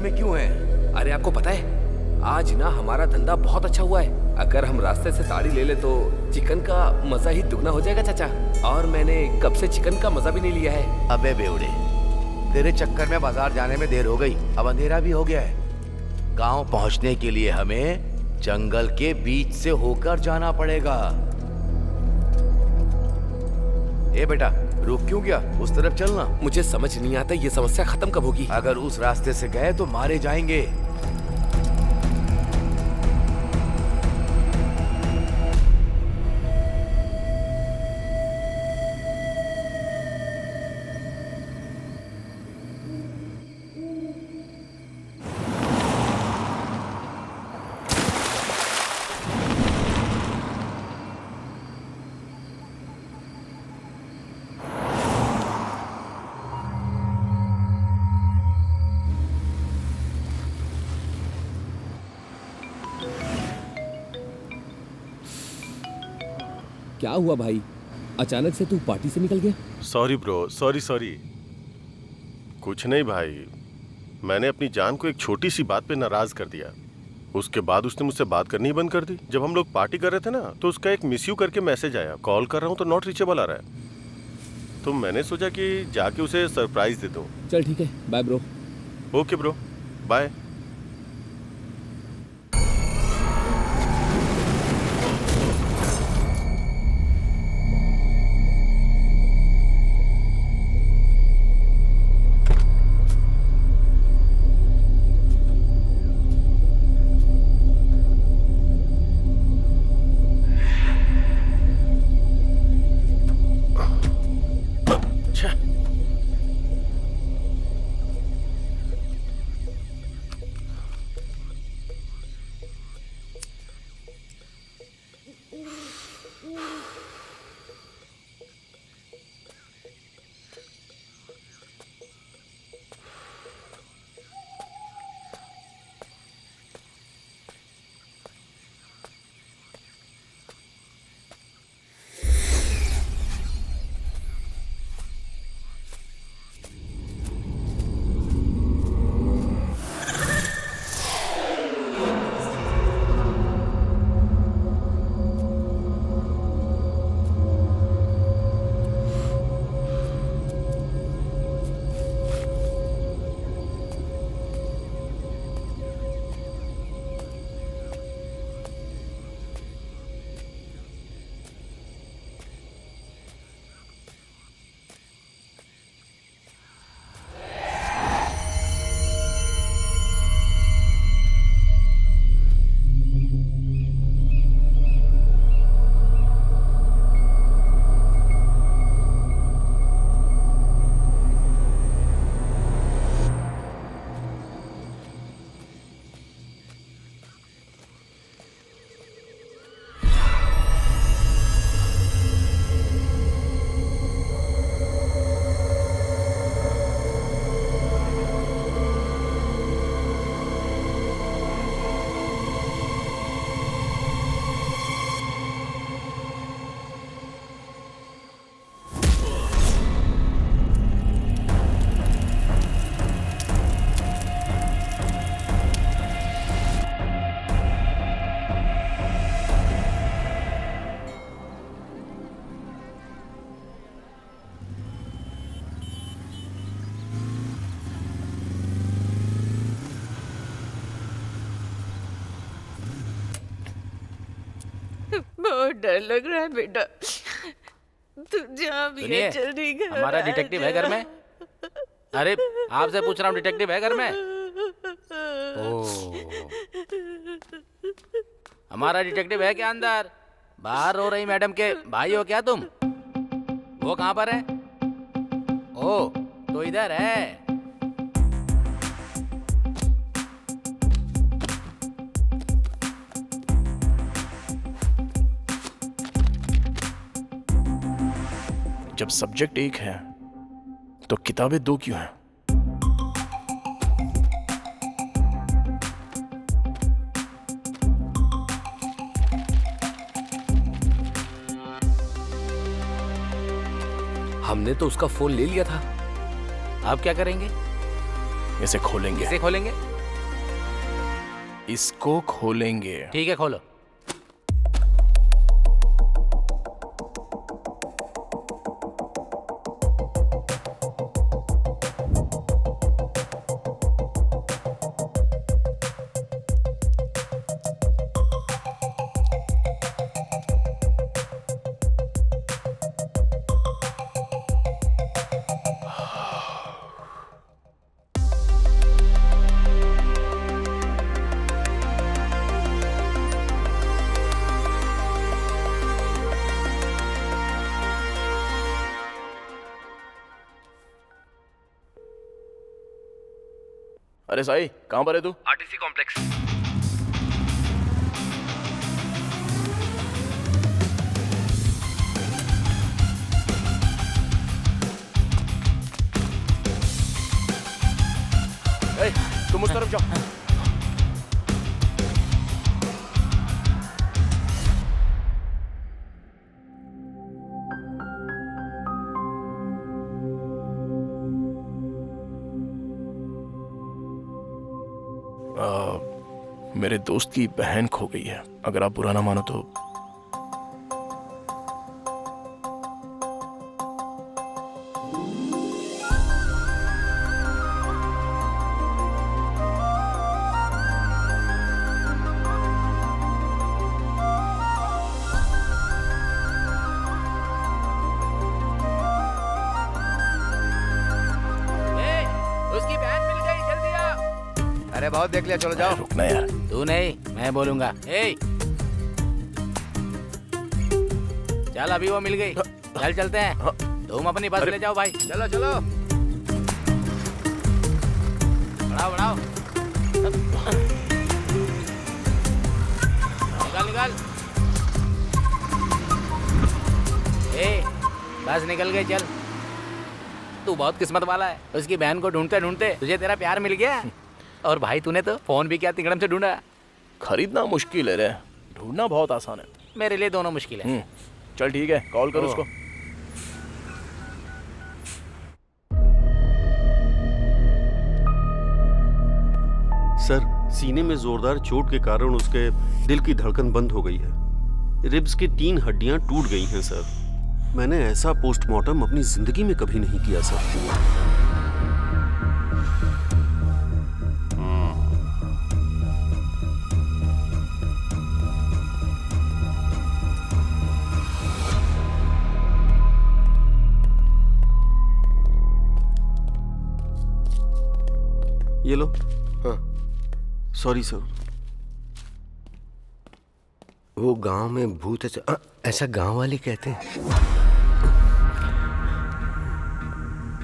में क्यों हैं? अरे आपको पता है आज ना हमारा धंधा बहुत अच्छा हुआ है। अगर हम रास्ते से ताड़ी ले ले तो चिकन का मजा ही दुगना हो जाएगा चाचा। और मैंने कब से चिकन का मजा भी नहीं लिया है। अबे बेवड़े, तेरे चक्कर में बाजार जाने में देर हो गई, अब अंधेरा भी हो गया है। गांव पहुंचने के लिए हमें जंगल के बीच से होकर जाना पड़ेगा। ए बेटा, रुक क्यों गया? उस तरफ चलना। मुझे समझ नहीं आता ये समस्या खत्म कब होगी। अगर उस रास्ते से गए तो मारे जाएंगे। क्या हुआ भाई, अचानक से तू पार्टी से निकल गया? Sorry bro, sorry. कुछ नहीं भाई, मैंने अपनी जान को एक छोटी सी बात पे नाराज कर दिया। उसके बाद उसने मुझसे बात करनी ही बंद कर दी। जब हम लोग पार्टी कर रहे थे ना तो उसका एक मिस यू करके मैसेज आया। कॉल कर रहा हूँ तो नॉट रीचेबल आ रहा है। तो मैंने सोचा कि जाके उसे सरप्राइज दे दूँ। चल ठीक है, bye bro. Okay bro, bye. बहुत डर लग रहा है बेटा। तू जहाँ भी है जल्दी घर हमारा डिटेक्टिव है घर में। अरे आपसे पूछ रहा हूँ, डिटेक्टिव है घर में? ओह, हमारा डिटेक्टिव है क्या अंदर? बाहर रो रही मैडम के भाई हो क्या तुम? वो कहाँ पर है? ओह, तो इधर है। जब सब्जेक्ट एक है तो किताबें दो क्यों हैं? हमने तो उसका फोन ले लिया था। अब क्या करेंगे? इसे खोलेंगे। इसे खोलेंगे? इसको खोलेंगे। ठीक है, खोलो। अरे साई, कहाँ पर है तू? RTC complex. ए, तुम उस तरफ जाओ। मेरे दोस्त की बहन खो गई है। अगर आप बुरा ना मानो तो। उसकी बहन मिल गई, जल्दी आ। अरे बहुत देख लिया, चलो जाओ। रुकना यार। तू नहीं, मैं बोलूंगा। चल, अभी वो मिल गई। चल चलते हैं। तुम अपनी बस ले जाओ भाई। चलो चलो। बढ़ाओ बढ़ाओ। निकाल निकाल। बस निकल गई, चल। तू बहुत किस्मत वाला है। उसकी बहन को ढूंढते ढूंढते तुझे तेरा प्यार मिल गया। और भाई तूने तो फोन भी क्या तिंगड़म से ढूंढा। खरीदना मुश्किल है रे, ढूंढना बहुत आसान है। मेरे लिए दोनों मुश्किल है। चल ठीक है, कॉल कर उसको। सर, सीने में जोरदार चोट के कारण उसके दिल की धड़कन बंद हो गई है। रिब्स की 3 हड्डियां टूट गई हैं सर। मैंने ऐसा पोस्टमार्टम अपनी जिंदगी में कभी नहीं किया सर। ये लो। हाँ। Sorry sir. वो गांव में भूत है, ऐसा गांव वाले कहते हैं।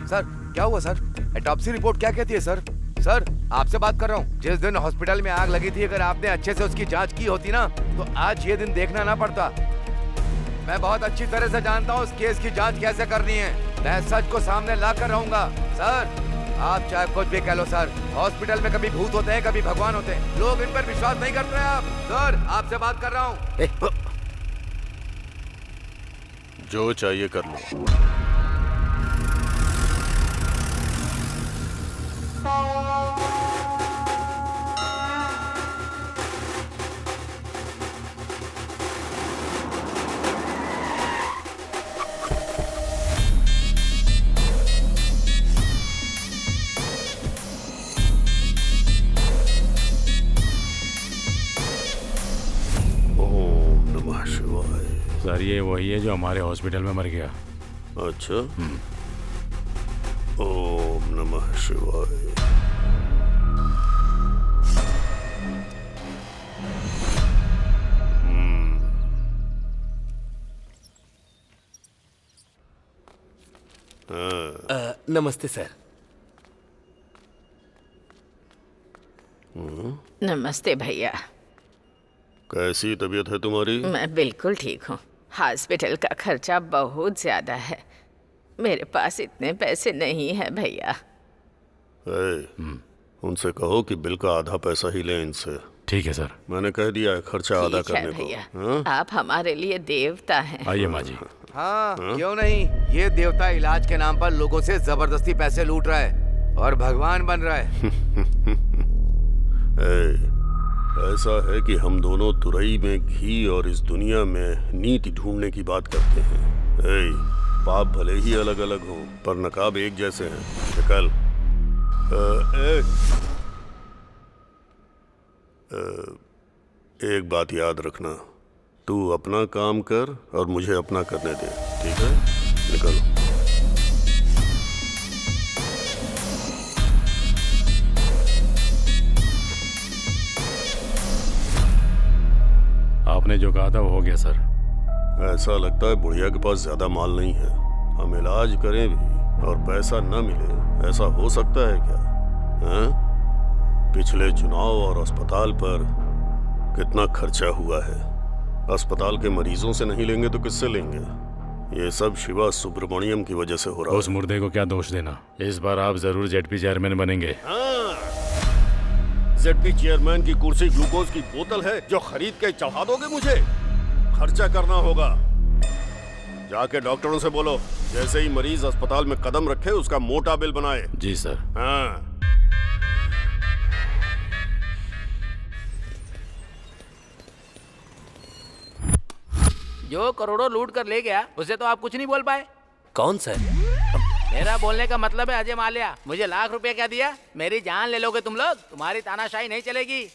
सर क्या हुआ सर? ऑटोप्सी रिपोर्ट क्या कहती है सर? सर आपसे बात कर रहा हूँ। जिस दिन हॉस्पिटल में आग लगी थी, अगर आपने अच्छे से उसकी जांच की होती ना, तो आज ये दिन देखना ना पड़ता। मैं बहुत अच्छी तरह से जानता हूँ उस केस की जांच कैसे करनी है। मैं सच को सामने ला कर रहूंगा। सर आप चाहे कुछ भी कह लो सर, हॉस्पिटल में कभी भूत होते हैं, कभी भगवान होते हैं। लोग इन पर विश्वास नहीं करते हैं। आप सर, आपसे बात कर रहा हूँ। जो चाहिए कर लो। सर ये वही है जो हमारे हॉस्पिटल में मर गया। अच्छा। ओम नमः शिवाय। नमस्ते सर। नमस्ते भैया। कैसी तबीयत है तुम्हारी? मैं बिल्कुल ठीक हूँ। हॉस्पिटल का खर्चा बहुत ज्यादा है। मेरे पास इतने पैसे नहीं है भैया। उनसे कहो कि बिल का आधा पैसा ही लें इनसे। ठीक है सर। मैंने कह दिया है खर्चा आधा ठीक है करने भैया, को। आप हमारे लिए देवता हैं। आइए माँ जी। हाँ क्यों नहीं। ये देवता इलाज के नाम पर लोगों से जबरदस्ती पैसे लूट रहा है और भगवान बन रहा है। ऐसा है कि हम दोनों तुरई में घी और इस दुनिया में नीति ढूंढने की बात करते हैं। ए, पाप भले ही अलग अलग हों पर नकाब एक जैसे हैं। निकल। एक बात याद रखना, तू अपना काम कर और मुझे अपना करने दे, ठीक है? निकल। आपने जो कहा था वो हो गया सर। ऐसा लगता है बुढ़िया के पास ज्यादा माल नहीं है। हम इलाज करें भी और पैसा न मिले, ऐसा हो सकता है क्या? हैं? पिछले चुनाव और अस्पताल पर कितना खर्चा हुआ है। अस्पताल के मरीजों से नहीं लेंगे तो किससे लेंगे? ये सब शिवा सुब्रमण्यम की वजह से हो रहा है। उस मुर्दे को क्या दोष देना? इस बार आप जरूर जेडपी चेयरमैन बनेंगे। जेडपी चेयरमैन की कुर्सी ग्लूकोज की बोतल है जो खरीद के चढ़ा दोगे मुझे? खर्चा करना होगा। जाके डॉक्टरों से बोलो जैसे ही मरीज अस्पताल में कदम रखे उसका मोटा बिल बनाए। जी सर। हाँ। जो करोड़ों लूट कर ले गया उसे तो आप कुछ नहीं बोल पाए। कौन सा है? मेरा बोलने का मतलब है अजय माल्या। मुझे लाख रुपए क्या दिया? मेरी जान ले लोगे तुम लोग? तुम्हारी तानाशाही नहीं चलेगी। ये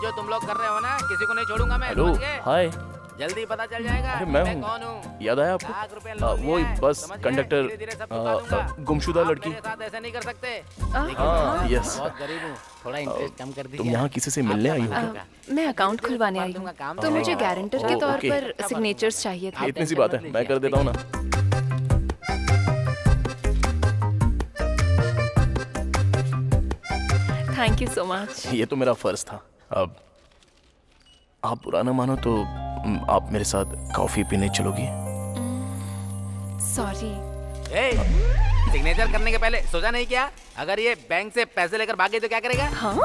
जो तुम लोग कर रहे हो ना, किसी को नहीं छोड़ूंगा मैं। हेलो, समझ गए? हाय। जल्दी पता चल जाएगा अरे कि मैं मैं हूँ। कौन हूँ। याद आया लाख आपको? रुपए लोन वो लिया है, बस समझ गए? कंडक्टर धीरे-धीरे सब चुका दूंगा। गुमशुदा आप लड़की। मेरे साथ ऐसे नहीं कर सकते। हाँ, यस। बहुत गरीब हूँ, थोड़ा इंटरेस्ट कम कर दीजिए। तुम यहाँ किसी से मिलने आई हो क्या? मैं अकाउंट खुलवाने आई हूँ, तो मुझे गारंटर के तौर ओके। पर सिग्नेचर्स चाहिए थे। इतनी सी बात है, मैं कर देता हूँ ना। Thank you so much. ये तो मेरा फर्ज था। अब आप बुरा ना मानो तो आप मेरे साथ कॉफी पीने चलोगी? सॉरी। सिग्नेचर करने के पहले सोचा नहीं क्या? अगर ये बैंक से पैसे लेकर भागे तो क्या करेगा? हाँ?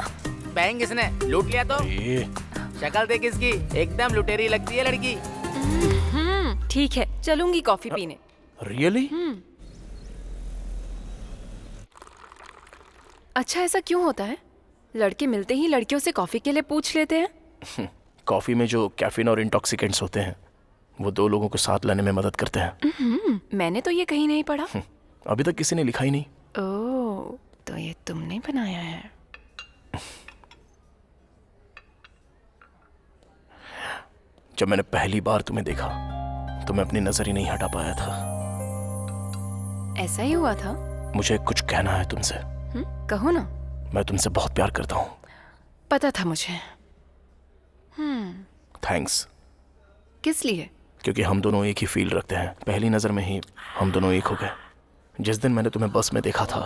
बैंक इसने लूट लिया तो? ये शक्ल देख इसकी, एकदम लुटेरी लगती है लड़की। ठीक है, चलूंगी कॉफी पीने। रियली? अच्छा, ऐसा क्यों होता है? लड़के मिलते ही लड़कियों से कॉफी के लिए पूछ लेते हैं। कॉफी में जो कैफीन और इंटॉक्सिकेंट्स होते हैं वो दो लोगों को साथ लाने में मदद करते हैं। मैंने तो ये कहीं नहीं पढ़ा। अभी तक किसी ने लिखा ही नहीं। ओह, तो ये तुमने बनाया है। जब मैंने पहली बार तुम्हें देखा तो मैं अपनी नजर ही नहीं हटा पाया था। ऐसा ही हुआ था? मुझे कुछ कहना है तुमसे। कहो ना। मैं तुमसे बहुत प्यार करता हूँ। पता था मुझे। थैंक्स। किस लिए? क्योंकि हम दोनों एक ही फील रखते हैं। पहली नजर में ही हम दोनों एक हो गए। जिस दिन मैंने तुम्हें बस में देखा था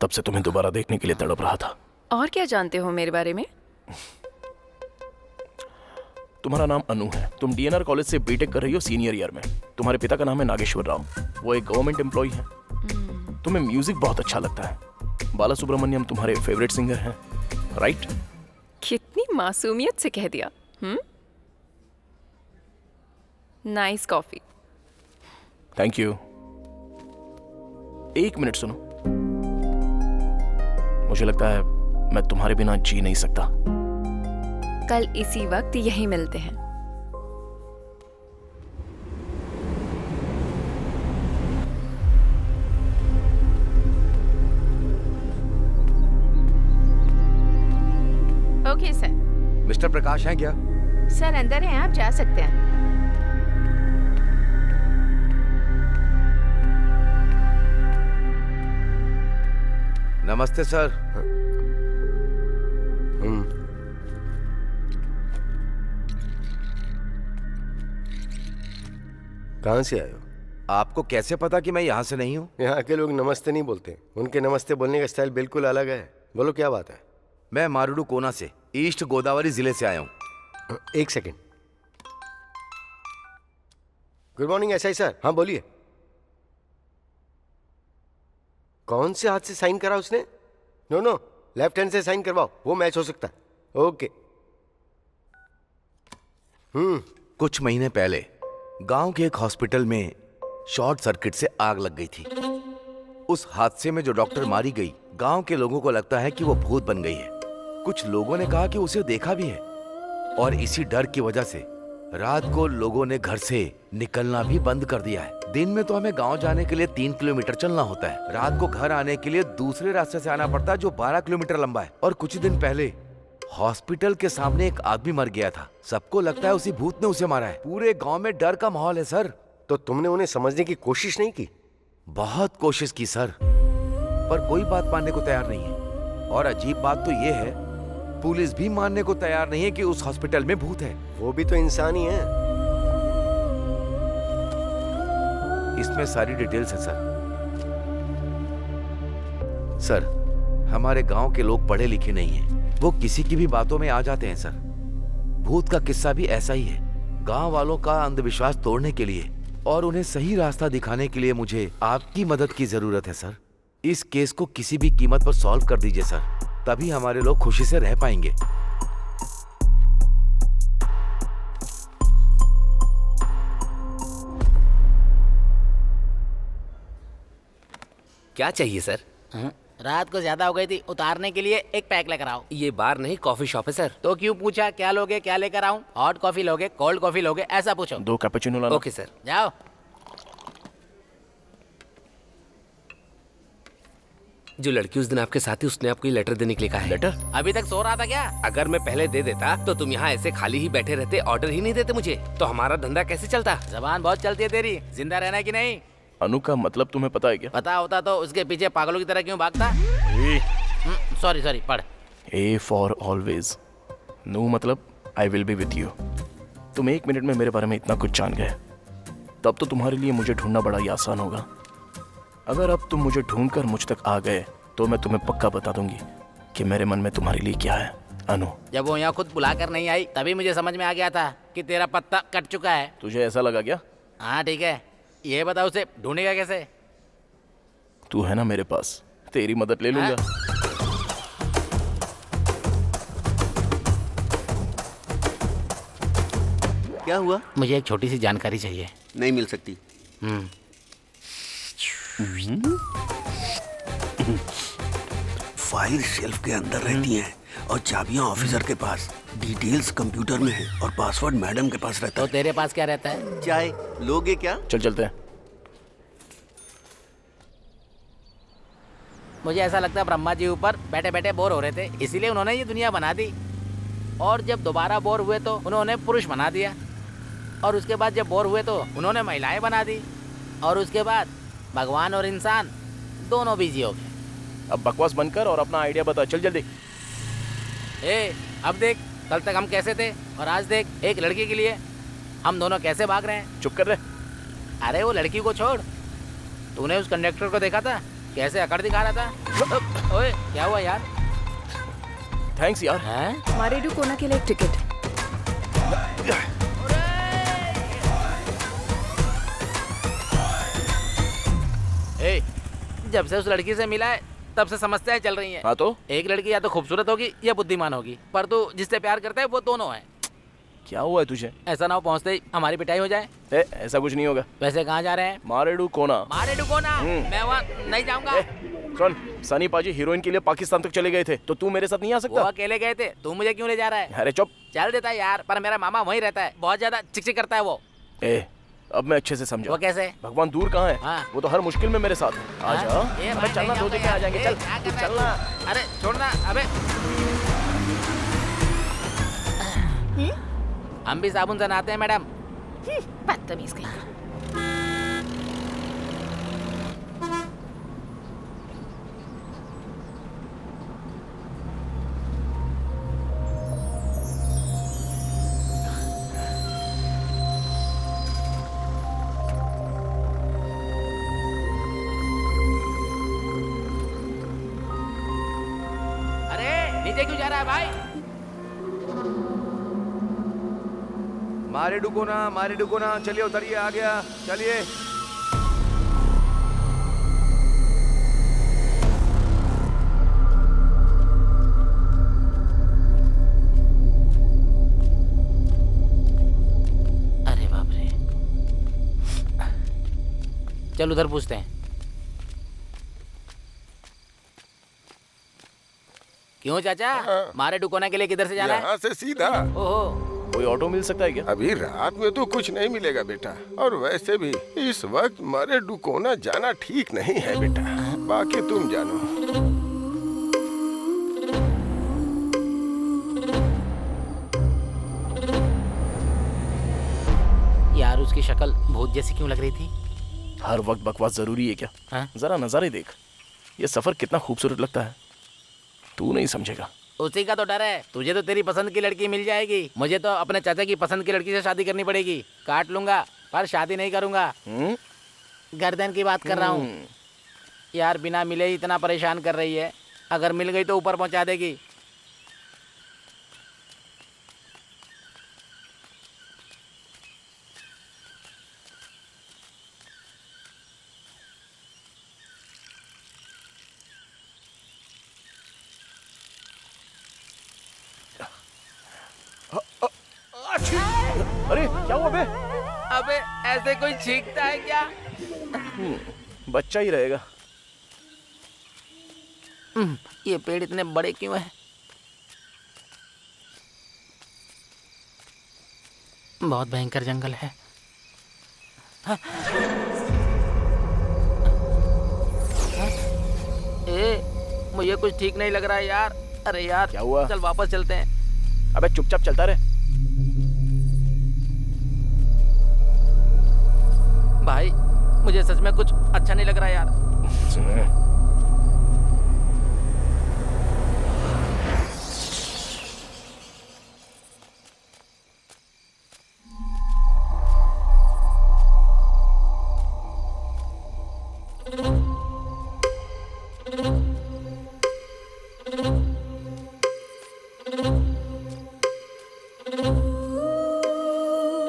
तब से तुम्हें दोबारा देखने के लिए तड़प रहा था। और क्या जानते हो मेरे बारे में? तुम्हारा नाम अनु है। तुम डीएनआर कॉलेज से बीटेक कर रही हो सीनियर ईयर में। तुम्हारे पिता का नाम है नागेश्वर राव। वो एक गवर्नमेंट एम्प्लॉय है। तुम्हें म्यूजिक बहुत अच्छा लगता है। बाला सुब्रमण्यम तुम्हारे फेवरेट सिंगर हैं, राइट? कितनी मासूमियत से कह दिया। Nice coffee. Thank you. एक मिनट सुनो। मुझे लगता है मैं तुम्हारे बिना जी नहीं सकता। कल इसी वक्त यहीं मिलते हैं। Okay sir. मिस्टर प्रकाश हैं क्या? सर अंदर हैं, आप जा सकते हैं। नमस्ते सर। कहाँ से आए हो? आपको कैसे पता कि मैं यहाँ से नहीं हूँ? यहाँ के लोग नमस्ते नहीं बोलते। उनके नमस्ते बोलने का स्टाइल बिल्कुल अलग है। बोलो क्या बात है? मैं मारुडू कोना से, ईस्ट गोदावरी जिले से आया हूँ। एक second. Good morning SI sir. हाँ बोलिए। कौन से हाथ से साइन करा उसने? नो, लेफ्ट हैंड से साइन करवाओ, वो मैच हो सकता है। ओके। कुछ महीने पहले गांव के एक हॉस्पिटल में शॉर्ट सर्किट से आग लग गई थी। उस हादसे में जो डॉक्टर मारी गई, गांव के लोगों को लगता है कि वो भूत बन गई है। कुछ लोगों ने कहा कि उसे देखा भी है, और इसी डर की वजह से रात को लोगों ने घर से निकलना भी बंद कर दिया है। दिन में तो हमें गांव जाने के लिए 3 किलोमीटर चलना होता है, रात को घर आने के लिए दूसरे रास्ते से आना पड़ता है जो 12 किलोमीटर लंबा है। और कुछ दिन पहले हॉस्पिटल के सामने एक आदमी मर गया था। सबको लगता है उसी भूत ने उसे मारा है। पूरे गांव में डर का माहौल है सर। तो तुमने उन्हें समझने की कोशिश नहीं की? बहुत कोशिश की सर, पर कोई बात मानने को तैयार नहीं है। और अजीब बात तो ये है, पुलिस भी मानने को तैयार नहीं है कि उस हॉस्पिटल में भूत है। वो भी तो इंसान ही है। इसमें सारी डिटेल्स है सर। सर, हमारे गांव के लोग पढ़े लिखे नहीं हैं। वो किसी की भी बातों में आ जाते हैं सर। भूत का किस्सा भी ऐसा ही है। गांव वालों का अंधविश्वास तोड़ने के लिए और उन्हें सही रास्ता दिखाने के लिए मुझे आपकी मदद की जरूरत है सर। इस केस को किसी भी कीमत पर सॉल्व कर दीजिए सर, तभी हमारे लोग खुशी से रह पाएंगे। क्या चाहिए सर? रात को ज्यादा हो गई थी, उतारने के लिए एक पैक लेकर आओ। ये बार नहीं, कॉफी शॉप है सर। तो क्यों पूछा क्या लोगे, क्या लेकर आऊं? हॉट कॉफी लोगे, कोल्ड कॉफी लोगे, ऐसा पूछो। 2 कैपुचिनो लाना। Okay sir. जाओ। जो लड़की उस दिन आपके साथ थी, उसने आपको ये लेटर देने के लिए कहा है। लेटर? अभी तक सो रहा था क्या? अगर मैं पहले दे देता तो तुम यहाँ ऐसे खाली ही बैठे रहते, ऑर्डर ही नहीं देते मुझे, तो हमारा धंधा कैसे चलता? जबान बहुत चलती है तेरी। जिंदा रहना है कि नहीं? अनु का मतलब तुम्हें पता है क्या? पता होता तो उसके पीछे पागलों की तरह क्यों भागता? सॉरी सॉरी, पढ़। A for always. नो मतलब I will be with you. तुम 1 मिनट में मेरे बारे में इतना कुछ जान गए, तब तो तुम्हारे लिए मुझे ढूंढना बड़ा ही आसान होगा। अगर अब तुम मुझे ढूंढकर मुझ तक आ गए तो मैं तुम्हें पक्का बता दूंगी कि मेरे मन में तुम्हारे लिए क्या है। अनु, जब वो यहाँ खुद बुलाकर नहीं आई तभी मुझे समझ में आ गया था कि तेरा पत्ता कट चुका है। तुझे ऐसा लगा क्या? हाँ ठीक है, ये बता उसे ढूंढेगा कैसे? तू है ना मेरे पास, तेरी मदद ले लूंगा। क्या हुआ? मुझे एक छोटी सी जानकारी चाहिए। नहीं मिल सकती। फाइल शेल्फ के अंदर रहती हैं और चाबियां ऑफिसर के पास, डिटेल्स कंप्यूटर में है और पासवर्ड मैडम के पास रहता तो है। तेरे पास क्या रहता है? चाय लोगे क्या? चल चलते हैं। मुझे ऐसा लगता है ब्रह्मा जी ऊपर बैठे बैठे बोर हो रहे थे, इसीलिए उन्होंने ये दुनिया बना दी। और जब दोबारा बोर हुए तो उन्होंने पुरुष बना दिया, और उसके बाद जब बोर हुए तो उन्होंने महिलाएं बना दी, और उसके बाद भगवान और इंसान दोनों बिजी हो गए। अब बकवास बनकर और अपना आइडिया बता, चल जल्दी। अब देख, कल तक हम कैसे थे और आज देख, एक लड़की के लिए हम दोनों कैसे भाग रहे हैं। चुप कर रहे। अरे वो लड़की को छोड़, तूने उस कंडक्टर को देखा था कैसे अकड़ दिखा रहा था? ओए क्या हुआ यार? थैंक्स यार। मारेडू कोना के लिए एक टिकट। जब से उस लड़की से मिला है तब से समस्याएं चल रही हैं। हाँ तो? एक लड़की या तो खूबसूरत होगी या बुद्धिमान होगी, पर तू जिससे प्यार करता है वो दोनों है। क्या हुआ है तुझे? ऐसा ना हो पहुंचते ही हमारी पिटाई हो जाए। ऐसा कुछ नहीं होगा। वैसे कहाँ जा रहे हैं? मारेडू कोना। मारेडू कोना? मैं वहाँ नहीं जाऊंगा। सुन, सनी पाजी हीरोइन के लिए पाकिस्तान तक चले गए थे, तो तू मेरे साथ नहीं आ वो सकता? अकेले गए थे, तू मुझे क्यों ले जा रहा है? अरे चुप। चल देता है यार, पर मेरा मामा वहीं रहता है, बहुत ज्यादा चिकचिक करता है वो। अब मैं अच्छे से समझा। वो कैसे? भगवान दूर कहाँ है? वो तो हर मुश्किल में मेरे साथ है। आजा। अबे चलना, 2 दिन में आ जाएंगे। चल चलना। अरे छोड़ना। अबे हम भी साबुन से नहाते हैं मैडम। बदतमीज कहीं का। नीचे क्यों जा रहा है भाई? मारे डुकोना, चलिए उतरिए, आ गया, चलिए। अरे बाप रे, चल उधर पूछते हैं। क्यों चाचा, मारे डुकोना के लिए किधर से जाना है? यहाँ से सीधा। ओहो, कोई ऑटो मिल सकता है क्या? अभी रात में तो कुछ नहीं मिलेगा बेटा, और वैसे भी इस वक्त मारे डुकोना जाना ठीक नहीं है बेटा, बाकी तुम जानो। यार उसकी शक्ल भूत जैसी क्यों लग रही थी? हर वक्त बकवास जरूरी है क्या? हाँ? जरा नजारे देख, ये सफर कितना खूबसूरत लगता है, तू नहीं समझेगा। उसी का तो डर है, तुझे तो तेरी पसंद की लड़की मिल जाएगी, मुझे तो अपने चाचा की पसंद की लड़की से शादी करनी पड़ेगी। काट लूंगा पर शादी नहीं करूंगा। गर्दन की बात कर रहा हूँ यार, बिना मिले ही इतना परेशान कर रही है, अगर मिल गई तो ऊपर पहुंचा देगी। अरे क्या हुआ बे? अबे ऐसे कोई छींकता है क्या? बच्चा ही रहेगा। ये पेड़ इतने बड़े क्यों हैं? बहुत भयंकर जंगल है। मुझे कुछ ठीक नहीं लग रहा है यार। अरे यार क्या हुआ? चल वापस चलते हैं। अबे चुपचाप चलता रहे। भाई मुझे सच में कुछ अच्छा नहीं लग रहा यार।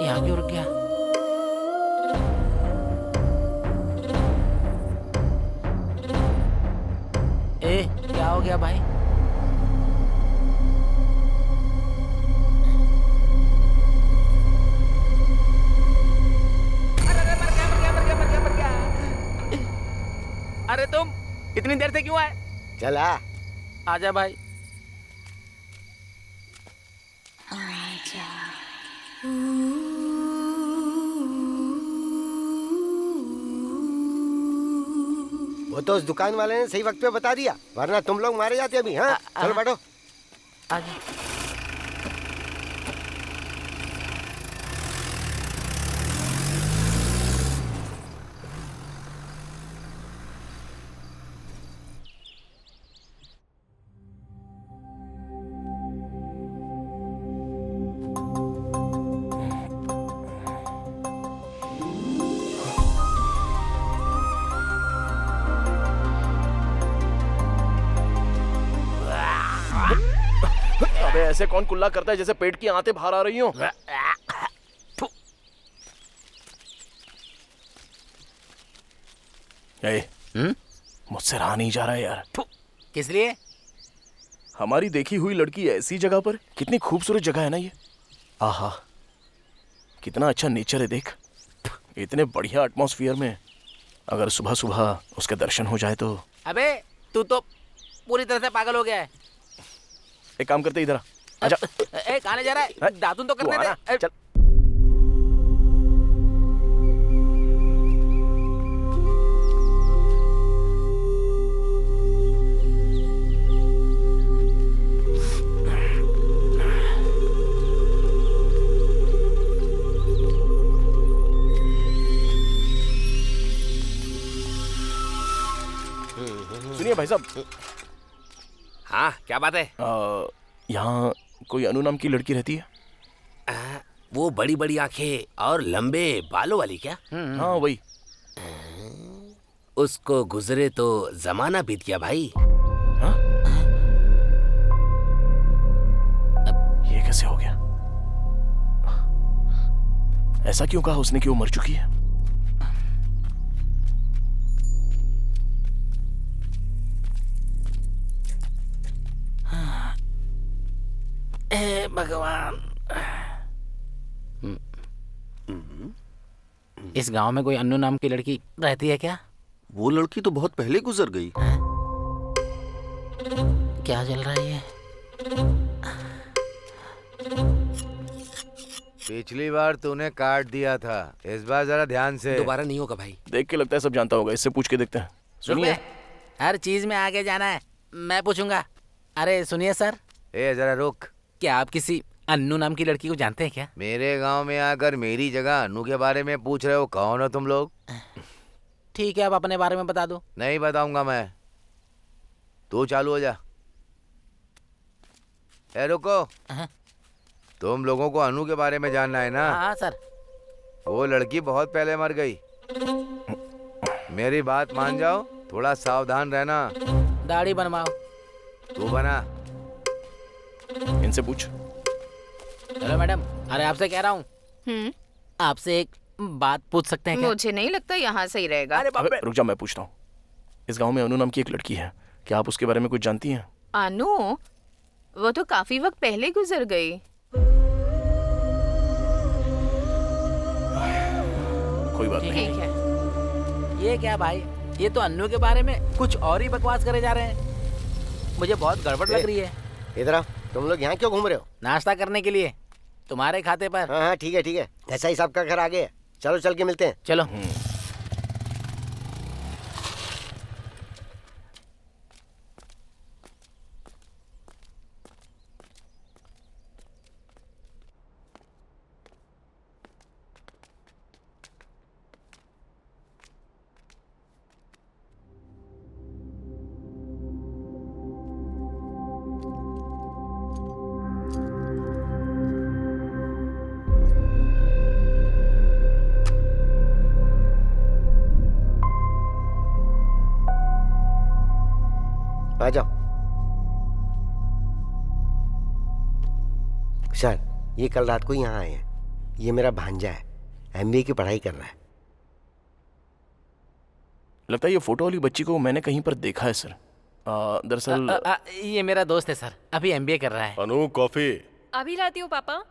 यहाँ क्यों रुक गया? क्या हो गया भाई? अरे तुम इतनी देर से क्यों आए? चला आजा भाई। वो तो उस दुकान वाले ने सही वक्त पे बता दिया, वरना तुम लोग मारे जाते अभी। हाँ चलो बैठो। आजा। अबे ऐसे कौन कुल्ला करता है जैसे पेट की आंतें बाहर आ रही हो? मुझसे रहा नहीं जा रहा है यार। किस लिए? हमारी देखी हुई लड़की ऐसी जगह पर, कितनी खूबसूरत जगह है ना ये। आहा कितना अच्छा नेचर है देख। इतने बढ़िया एटमॉस्फेयर में अगर सुबह सुबह उसके दर्शन हो जाए तो। अबे तू तो पूरी तरह से पागल हो गया है। एक काम करते इधर आजा। कहाँ जा रहा है? दातुन तो करने दे। चल। सुनिए भाई साहब। हाँ क्या बात है? यहाँ कोई अनु नाम की लड़की रहती है? वो बड़ी बड़ी आंखें और लंबे बालों वाली क्या? हाँ वही। उसको गुजरे तो जमाना बीत गया भाई। हाँ? ये कैसे हो गया? ऐसा क्यों कहा उसने कि वो मर चुकी है? भगवान, इस गांव में कोई अन्नू नाम की लड़की रहती है क्या? वो लड़की तो बहुत पहले गुजर गई। क्या चल रहा है ये? पिछली बार तूने काट दिया था, इस बार जरा ध्यान से। दोबारा नहीं होगा भाई। देख के लगता है सब जानता होगा, इससे पूछ के देखते हैं। सुनिए, हर चीज में आगे जाना है, मैं पूछूंगा। अरे सुनिए सर। ए जरा रुक। क्या आप किसी अन्नू नाम की लड़की को जानते हैं क्या? मेरे गांव में आकर मेरी जगह अन्नू के बारे में पूछ रहे हो? कौन हो तुम लोग? ठीक है, आप अपने बारे में बता दो। नहीं बताऊंगा मैं, तू चालू हो जा। ए रुको, तुम लोगों को अनु के बारे में जानना है ना? हाँ सर। वो लड़की बहुत पहले मर गई। मेरी बात मान जाओ, थोड़ा सावधान रहना। दाढ़ी बनवाओ। तू बना। इनसे पूछ। हेलो मैडम, अरे आपसे कह रहा हूँ, आपसे एक बात पूछ सकते हैं क्या? मुझे नहीं लगता यहाँ सही रहेगा। अरे रुक जा, मैं पूछता हूँ। इस गांव में अनु नाम की एक लड़की है, क्या आप उसके बारे में कुछ जानती हैं? अनु? वो तो काफी वक्त पहले गुजर गई। कोई बात नहीं। ठीक है। ये क्या भाई, ये तो अन्नू के बारे में कुछ और ही बकवास करे जा रहे हैं। मुझे बहुत गड़बड़ लग रही है। इधर आओ, तुम लोग यहाँ क्यों घूम रहे हो? नाश्ता करने के लिए, तुम्हारे खाते पर। हाँ हाँ ठीक है ठीक है, ऐसा ही साहब का घर आगे है। चलो चल के मिलते हैं। चलो। आ जाओ। सर, ये कल रात को यहाँ आए हैं। ये मेरा भांजा है, एमबीए की पढ़ाई कर रहा है। लगता है ये फोटो वाली बच्ची को मैंने कहीं पर देखा है सर। दरअसल ये मेरा दोस्त है सर, अभी एमबीए कर रहा है। अनु कॉफी। अभी लाती हूँ पापा।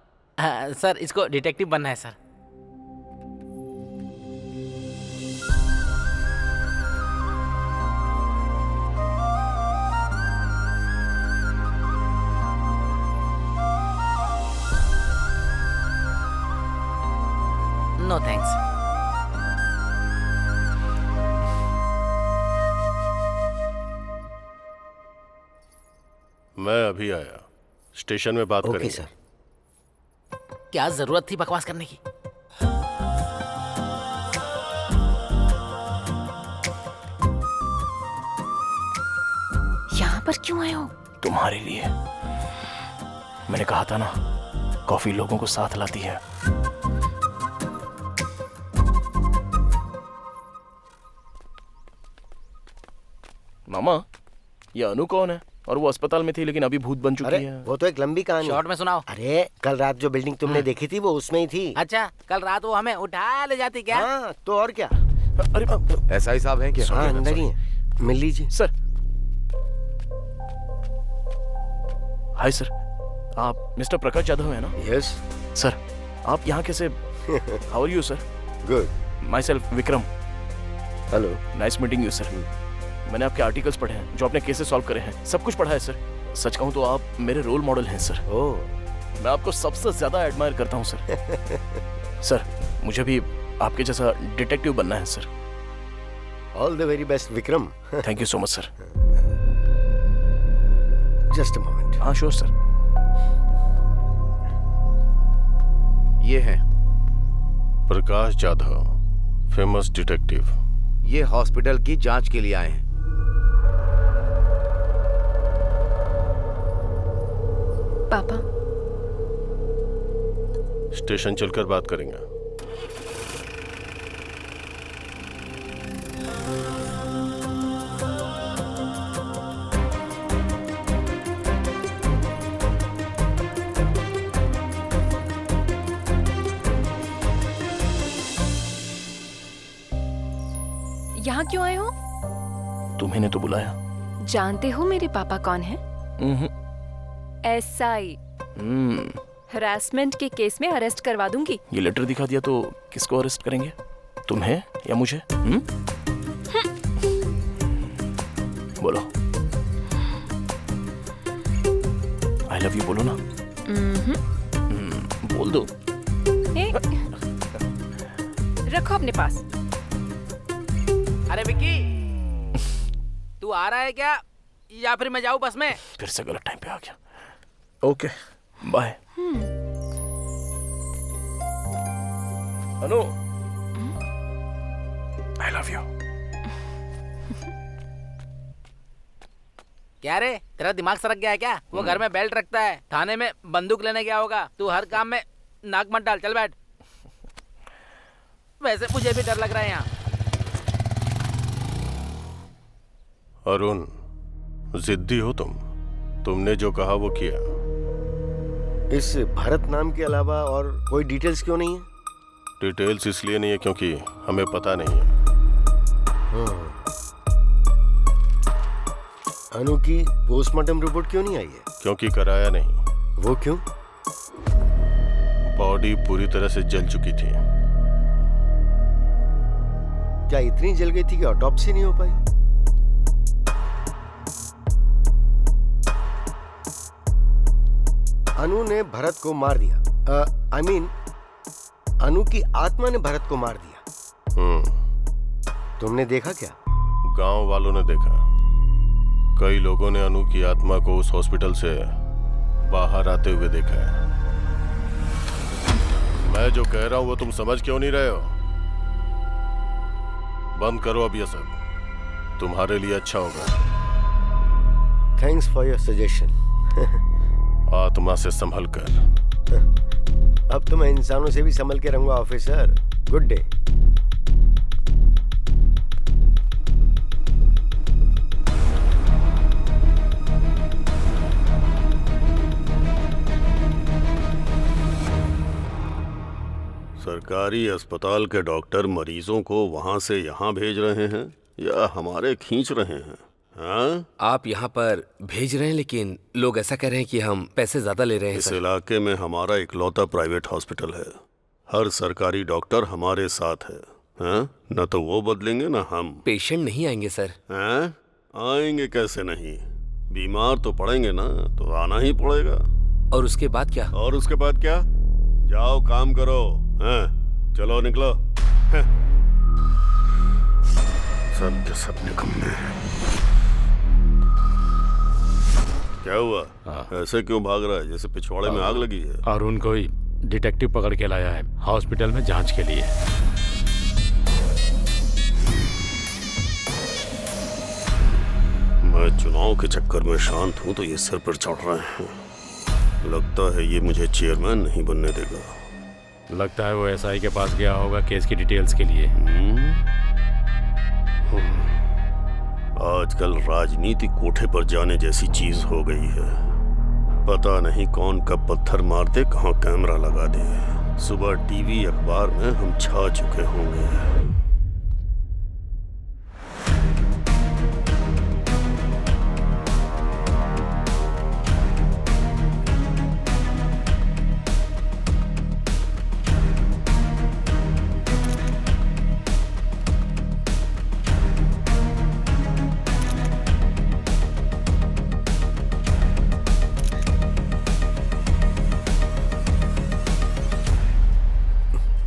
सर, इसको डिटेक्टिव बनना है सर। No thanks. मैं अभी आया, स्टेशन में बात करेंगे। सर। क्या जरूरत थी बकवास करने की? यहाँ पर क्यों आए हो? तुम्हारे लिए। मैंने कहा था ना, कॉफी लोगों को साथ लाती है। मामा, ये अनु कौन है? और वो अस्पताल में थी लेकिन अभी भूत बन चुकी है। वो तो एक लंबी कहानी। शॉर्ट में सुनाओ। अरे कल रात जो बिल्डिंग तुमने देखी थी वो उसमें ही थी। अच्छा, कल रात वो हमें उठा ले जाती क्या? हाँ, तो और क्या। अरे ऐसा ही साहब है क्या? हाँ, अंदर ही है, मिल लीजिए। सर। हाय सर, आप मिस्टर प्रकाश यादव है ना? यस सर, आप यहाँ कैसे? How are you sir? Good. Myself Vikram. Hello. Nice meeting you sir. मैंने आपके आर्टिकल्स पढ़े हैं, जो आपने केसेस सॉल्व करे हैं, सब कुछ पढ़ा है सर। सच कहूँ तो आप मेरे रोल मॉडल हैं सर। ओह। मैं आपको सबसे ज्यादा एडमायर करता हूँ सर। सर, मुझे भी आपके जैसा डिटेक्टिव बनना है sir. All the very best Vikram. Thank you so much sir. Just a moment. हाँ श्योर सर। ये है प्रकाश जाधव, फेमस डिटेक्टिव। ये हॉस्पिटल की जांच के लिए आए हैं। पापा। स्टेशन चलकर बात करेंगे। यहाँ क्यों आए हो? तुम्हें तो बुलाया। जानते हो मेरे पापा कौन है? एसआई। हरासमेंट के केस में अरेस्ट करवा दूंगी। ये लेटर दिखा दिया तो किसको अरेस्ट करेंगे? तुम्हें या मुझे? बोलो। आई लव यू बोलो ना। बोल दो। रखो अपने पास। अरे विक्की, तू आ रहा है क्या या फिर मैं जाऊं बस में? फिर से गलत टाइम पे आ गया। Okay bye. Anu, I love you. क्या रे, तेरा दिमाग सरक गया है क्या? वो घर में बेल्ट रखता है, थाने में बंदूक लेने गया होगा। तू हर काम में नाक मत डाल, चल बैठ। वैसे मुझे भी डर लग रहा है यहाँ। अरुण, जिद्दी हो तुम। तुमने जो कहा वो किया। इस भरत नाम के अलावा और कोई डिटेल्स क्यों नहीं है? डिटेल्स इसलिए नहीं है क्योंकि हमें पता नहीं है। अनु की पोस्टमार्टम रिपोर्ट क्यों नहीं आई है? क्योंकि कराया नहीं। वो क्यों? बॉडी पूरी तरह से जल चुकी थी। क्या इतनी जल गई थी कि ऑटोप्सी नहीं हो पाई? अनु ने भरत को मार दिया। आई मीन अनु की आत्मा ने भरत को मार दिया। तुमने देखा क्या? गांव वालों ने देखा। कई लोगों ने अनु की आत्मा को उस हॉस्पिटल से बाहर आते हुए देखा है। मैं जो कह रहा हूं वो तुम समझ क्यों नहीं रहे हो? बंद करो अब ये सब, तुम्हारे लिए अच्छा होगा। Thanks for your suggestion. आत्मा से संभल कर। अब तो मैं इंसानों से भी संभल के रहूंगा ऑफिसर। Good day. सरकारी अस्पताल के डॉक्टर मरीजों को वहां से यहाँ भेज रहे हैं या हमारे खींच रहे हैं? हाँ? आप यहाँ पर भेज रहे हैं, लेकिन लोग ऐसा कह रहे हैं कि हम पैसे ज्यादा ले रहे हैं। इस इलाके में हमारा इकलौता प्राइवेट हॉस्पिटल है। हर सरकारी डॉक्टर हमारे साथ है। हाँ? न तो वो बदलेंगे न हम। पेशेंट नहीं आएंगे सर। हाँ? आएंगे कैसे नहीं? बीमार तो पड़ेंगे ना, तो आना ही पड़ेगा। और उसके बाद क्या? और उसके बाद क्या? जाओ काम करो। हाँ? चलो निकलो। हाँ? सब के सब निकम्मे। क्या हुआ? ऐसे क्यों भाग रहा है जैसे पिछवाड़े में आग लगी है? अरुण कोई डिटेक्टिव पकड़ के लाया है हॉस्पिटल में जांच के लिए। मैं चुनाव के चक्कर में शांत हूं तो ये सिर पर चढ़ रहे हैं। लगता है ये मुझे चेयरमैन नहीं बनने देगा। लगता है वो एसआई के पास गया होगा केस की डिटेल्स के लिए। आजकल राजनीति कोठे पर जाने जैसी चीज हो गई है। पता नहीं कौन कब पत्थर मार दे, कहाँ कैमरा लगा दे। सुबह टीवी अखबार में हम छा चुके होंगे।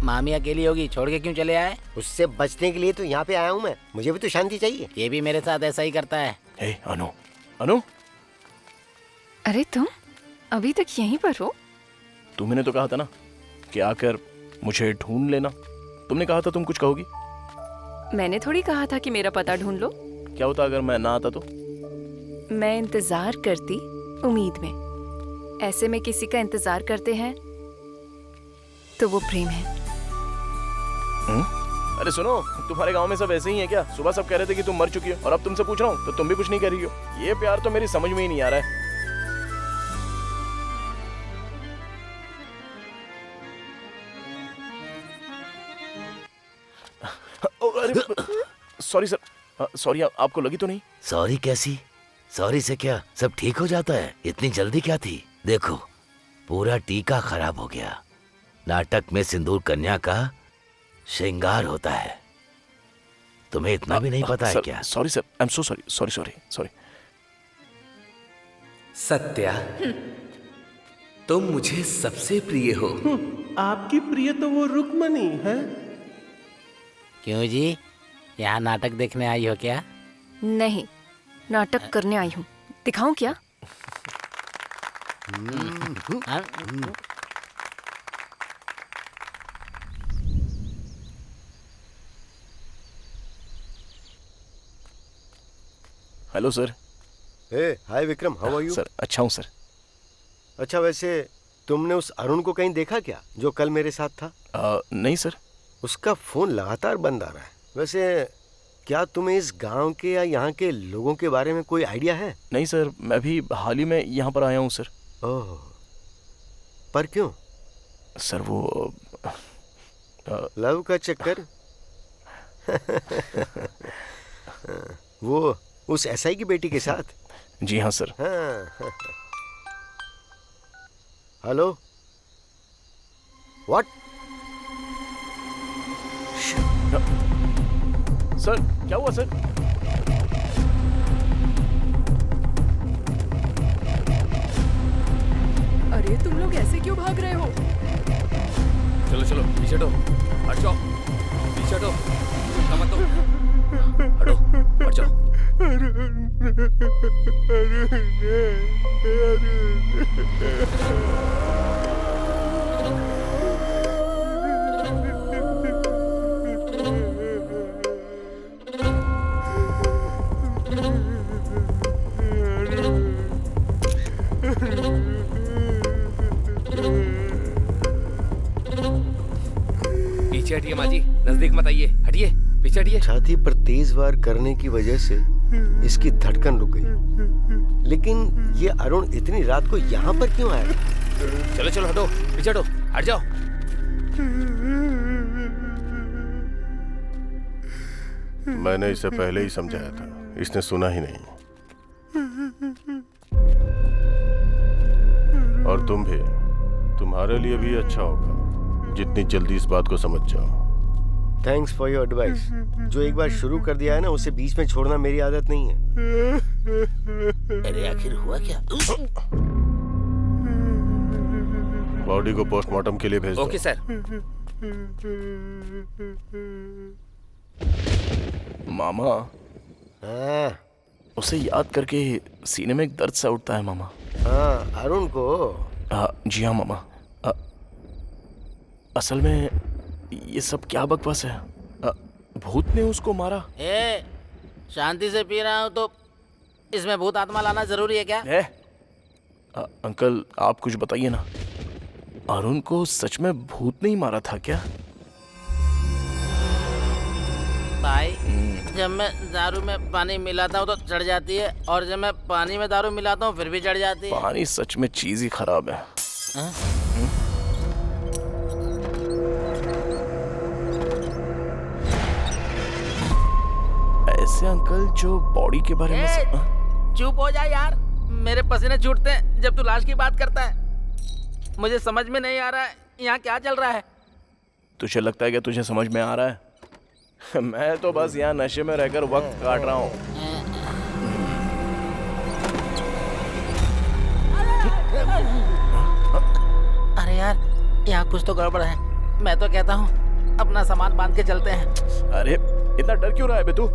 मामी अकेली होगी, छोड़ के क्यों चले आए? उससे बचने के लिए तो यहाँ पे आया हूँ मैं। मुझे भी तो शांति चाहिए। ये भी मेरे साथ ऐसा ही करता है। हे अनु, अनु, अरे तुम अभी तक यहीं पर हो? तुमने तो कहा था ना कि आकर मुझे ढूंढ लेना। तुमने कहा था तुम कुछ कहोगी। मैंने थोड़ी कहा था कि मेरा पता ढूंढ लो। क्या होता अगर मैं ना आता तो? मैं इंतजार करती उम्मीद में। ऐसे में किसी का इंतजार करते हैं तो वो प्रेम है। अरे सुनो, तुम्हारे गांव में सब ऐसे ही है क्या? सुबह सब कह रहे थे कि तुम मर चुकी हो और अब तुमसे पूछ रहा हूँ तो तुम भी कुछ नहीं कह रही हो। ये प्यार तो मेरी समझ में ही नहीं आ रहा है। Sorry sir, sorry. आपको लगी तो नहीं? सॉरी कैसी? सॉरी से क्या सब ठीक हो जाता है? इतनी जल्दी क्या थी? देखो पूरा टीका खराब हो गया। नाटक में सिंदूर कन्या का श्रृंगार होता है। तुम्हें इतना भी नहीं पता है क्या? Sorry sir, I am so sorry, sorry. Satya, तुम मुझे सबसे प्रिय हो। आपकी प्रिय तो वो रुक्मणी है। क्यों जी, यहाँ नाटक देखने आई हो क्या? नहीं, नाटक करने आई हूँ। दिखाऊं क्या? Hello sir. Hi Vikram, how are you? Sir अच्छा हूँ सर। अच्छा, वैसे तुमने उस अरुण को कहीं देखा क्या, जो कल मेरे साथ था? नहीं सर। उसका फोन लगातार बंद आ रहा है। वैसे क्या तुम्हें इस गांव के या यहाँ के लोगों के बारे में कोई आइडिया है? नहीं सर, मैं भी हाल ही में यहाँ पर आया हूँ सर। ओह, पर क्यों? सर वो लव का चक्कर? वो उस एसआई की बेटी के साथ? जी हाँ सर। हाँ। Hello, what? सर क्या हुआ सर? अरे तुम लोग ऐसे क्यों भाग रहे हो? चलो चलो पीछे हटो, हट जाओ, पीछे हटो, मत हटो, हट जाओ। पीछे हटिए माँ जी, नजदीक मत आइए, हटिए, पीछे हटिए। छाती पर तेज वार करने की वजह से इसकी धड़कन रुक गई। लेकिन ये अरुण इतनी रात को यहाँ पर क्यों आया? चलो चलो हटो, पीछे हटो, हट जाओ। मैंने इसे पहले ही समझाया था, इसने सुना ही नहीं। और तुम भी, तुम्हारे लिए भी अच्छा होगा जितनी जल्दी इस बात को समझ जाओ। Thanks for your advice. जो एक बार शुरू कर दिया है ना, उसे बीच में छोड़ना मेरी आदत नहीं है। अरे आखिर हुआ क्या? बॉडी को पोस्टमार्टम के लिए भेज दो। Okay sir. मामा, उसे याद करके सीने में एक दर्द सा उठता है मामा। हाँ, अरुण को? जी हाँ मामा। असल में ये सब क्या बकवास है? भूत ने उसको मारा? शांति से पी रहा हूँ तो इसमें भूत आत्मा लाना जरूरी है क्या? अंकल आप कुछ बताइए ना, अरुण को सच में भूत नहीं मारा था क्या? भाई, जब मैं दारू में पानी मिलाता हूँ तो चढ़ जाती है, और जब मैं पानी में दारू मिलाता हूँ फिर भी चढ़ जाती है। पानी सच में चीज ही खराब है। ऐसे अंकल जो बॉडी के बारे में चुप हो जा यार, मेरे पसीने छूटते हैं जब तू लाश की बात करता है। मुझे समझ में नहीं आ रहा है यहाँ क्या चल रहा है। तुझे लगता है कि तुझे समझ में आ रहा है? मैं तो बस यहाँ नशे में रहकर वक्त काट रहा हूँ। अरे यार, यहाँ कुछ तो गड़बड़ है। मैं तो कहता हूँ अपना सामान बांध के चलते हैं। अरे इतना डर क्यों रहा है बे तू?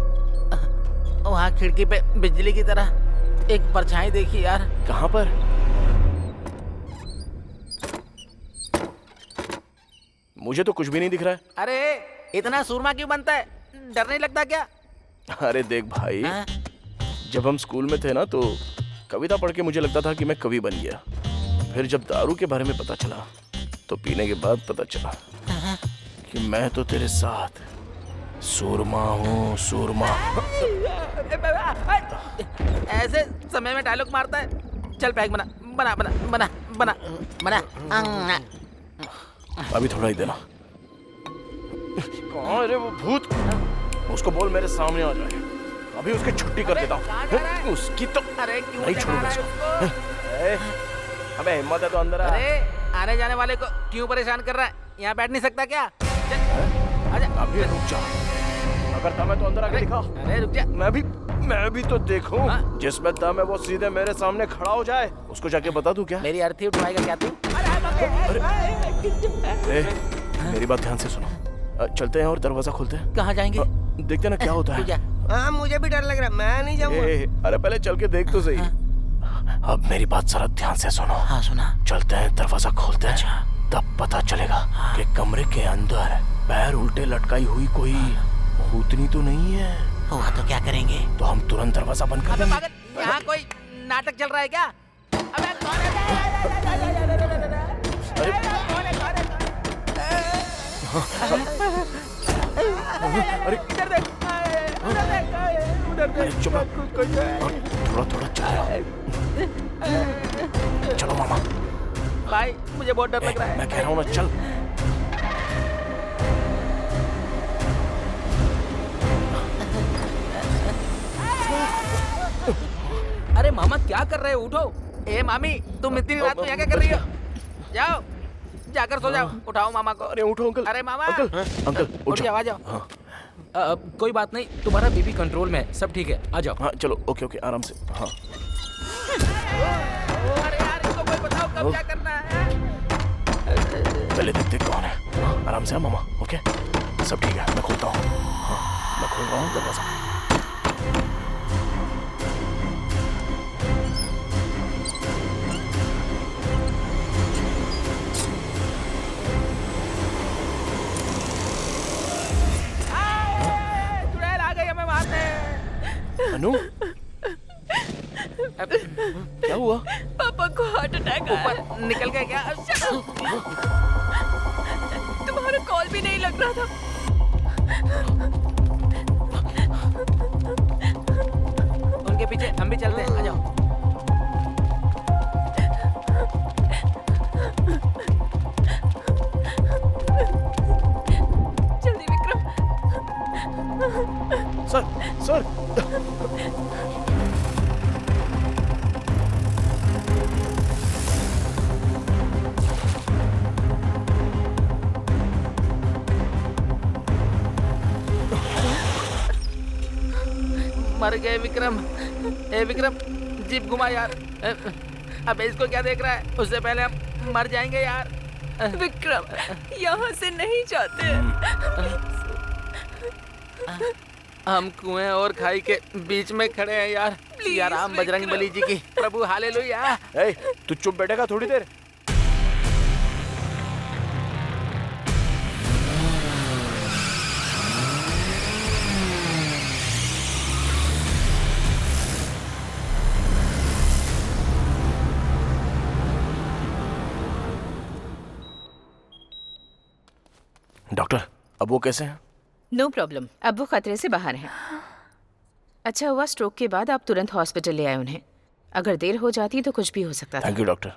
वहाँ खिड़की पे बिजली की तरह एक परछाई देखी यार। कहाँ पर? मुझे तो कुछ भी नहीं दिख रहा है। अरे इतना सूरमा क्यों बनता है? डर नहीं लगता क्या? अरे देख भाई, जब हम स्कूल में थे ना तो कविता पढ़ के मुझे लगता था कि मैं कवि बन गया। फिर जब दारू के बारे में पता चला तो पीने के बाद पता चला कि मैं तो तेरे साथ सूरमा हूँ, सूरमा। ऐसे समय में डायलॉग मारता है। चल पैक बना बना बना बना बना बना। अभी थोड़ा ही देना। कहाँ है रे वो भूत? उसको बोल मेरे सामने आ जाए, अभी उसकी छुट्टी कर देता हूँ। उसकी तो नहीं छोड़ूंगा इसको। अबे हिम्मत है तो अंदर आ। अरे आने जाने वाले को क्यों परेशान कर रहा है? यहाँ बैठ नहीं सकता क्या? चल आजा। रुक जा। अगर दम है तो अंदर आके दिखा। अरे रुक जा। मैं भी तो देखूं। जिसमें दम है वो सीधे मेरे सामने खड़ा हो जाए। उसको जाके बता दूं क्या? मेरी अर्थी उठवाएगा क्या तू? मेरी बात ध्यान से सुनो। चलते हैं और दरवाजा खोलते हैं। कहाँ जाएंगे? देखते ना क्या होता है। हाँ मुझे भी डर लग रहा है, मैं नहीं जाऊंगा। अरे पहले चल के देख तो सही। अब मेरी बात जरा ध्यान से सुनो। हाँ सुना। चलते हैं, दरवाजा खोलते हैं, तब पता चलेगा कि कमरे के अंदर पैर उल्टे लटकाई हुई कोई भूतनी तो नहीं है। हुआ तो क्या करेंगे? तो हम तुरंत दरवाजा बंद कर देंगे। यहाँ कोई नाटक चल रहा है क्या? अबे कौन है? अरे इधर देख, उधर देख। चुप थोड़ा थोड़ा चलो मामा। भाई मुझे बहुत डर लग रहा है। मैं कह रहा हूँ ना चल। अरे मामा क्या कर रहे हो? उठो। ए मामी तुम इतनी रात में यहाँ क्या कर रही हो? जाओ जाकर सो जाओ। उठाओ मामा को। अरे उठो अंकल। अरे मामा। अंकल उठ जाओ, आ जाओ। कोई बात नहीं, तुम्हारा बीपी कंट्रोल में है, सब ठीक है, आ जाओ। हाँ चलो, ओके आराम से। हाँ अरे यार इसको कोई बताओ कब क्या करना है। पहले देखते कौन है। आराम से मामा। ओके सब ठीक है, मैं खोलता हूँ। मैं खोल रहा हूँ दरवाजा। अनु क्या हुआ? पापा को हार्ट अटैक आया। ऊपर निकल गया क्या? तुम्हारा कॉल भी नहीं लग रहा था। उनके पीछे हम भी चलते हैं, आ जाओ। जल्दी विक्रम। सर मर गए विक्रम। ए विक्रम जीप घुमा यार। अब इसको क्या देख रहा है? उससे पहले हम मर जाएंगे यार। विक्रम यहाँ से नहीं जाते। हम कुएं और खाई के बीच में खड़े हैं यार। या राम बजरंग बली जी की प्रभु हालेलुया। तू चुप बैठेगा थोड़ी देर? डॉक्टर अब वो कैसे हैं? नो प्रॉब्लम, अब वो खतरे से बाहर हैं। अच्छा हुआ स्ट्रोक के बाद आप तुरंत हॉस्पिटल ले आए उन्हें। अगर देर हो जाती तो कुछ भी हो सकता था। Thank you doctor.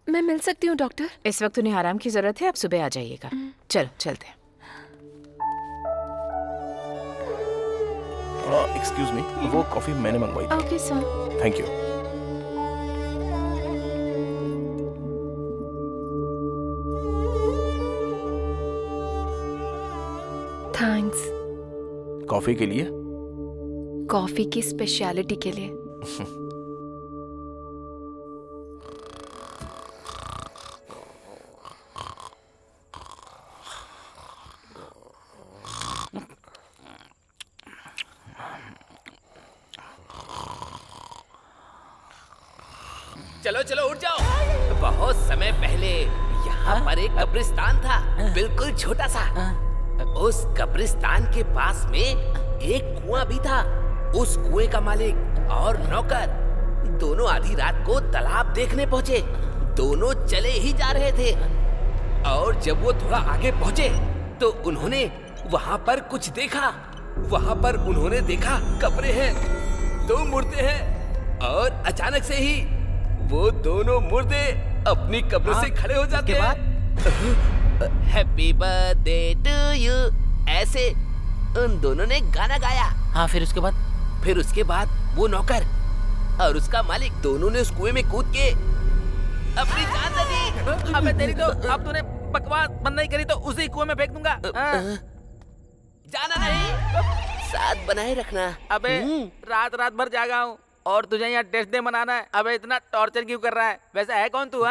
मैं मिल सकती हूँ डॉक्टर? इस वक्त उन्हें आराम की जरूरत है, आप सुबह आ जाइएगा। चलो चलते हैं। एक्सक्यूज मी, वो कॉफी मैंने मंगवाई थी। Okay sir. Thank you. Thanks. Coffee के लिए? कॉफी की स्पेशलिटी के लिए। चलो चलो उठ जाओ। बहुत समय पहले यहाँ पर एक कब्रिस्तान था, बिल्कुल छोटा सा। उस कब्रिस्तान के पास में एक कुआं भी था। उस कुएं का मालिक और नौकर दोनों आधी रात को तालाब देखने पहुंचे। दोनों चले ही जा रहे थे और जब वो थोड़ा आगे पहुंचे तो उन्होंने वहां पर कुछ देखा। वहां पर उन्होंने देखा कब्रें हैं, 2 मुर्दे हैं और अचानक से ही वो दोनों मुर्दे अपनी कब्र से खड़े हो जाते हैं। हैप्पी बर्थडे टू यू, ऐसे उन दोनों ने गाना गाया। हाँ फिर उसके बाद? फिर उसके बाद वो नौकर और उसका मालिक दोनों ने उस कुएं में कूद के अपनी जान दे दी। अबे तेरी तो, अब तूने बकवास बंद नहीं करी तो उसी कुएं में फेंक दूंगा। जाना नहीं, साथ बनाए रखना। अबे रात रात भर जागा हूँ और तुझे यहाँ टेस्ट डे मनाना है। अबे इतना टॉर्चर क्यों कर रहा है? वैसे है कौन तू?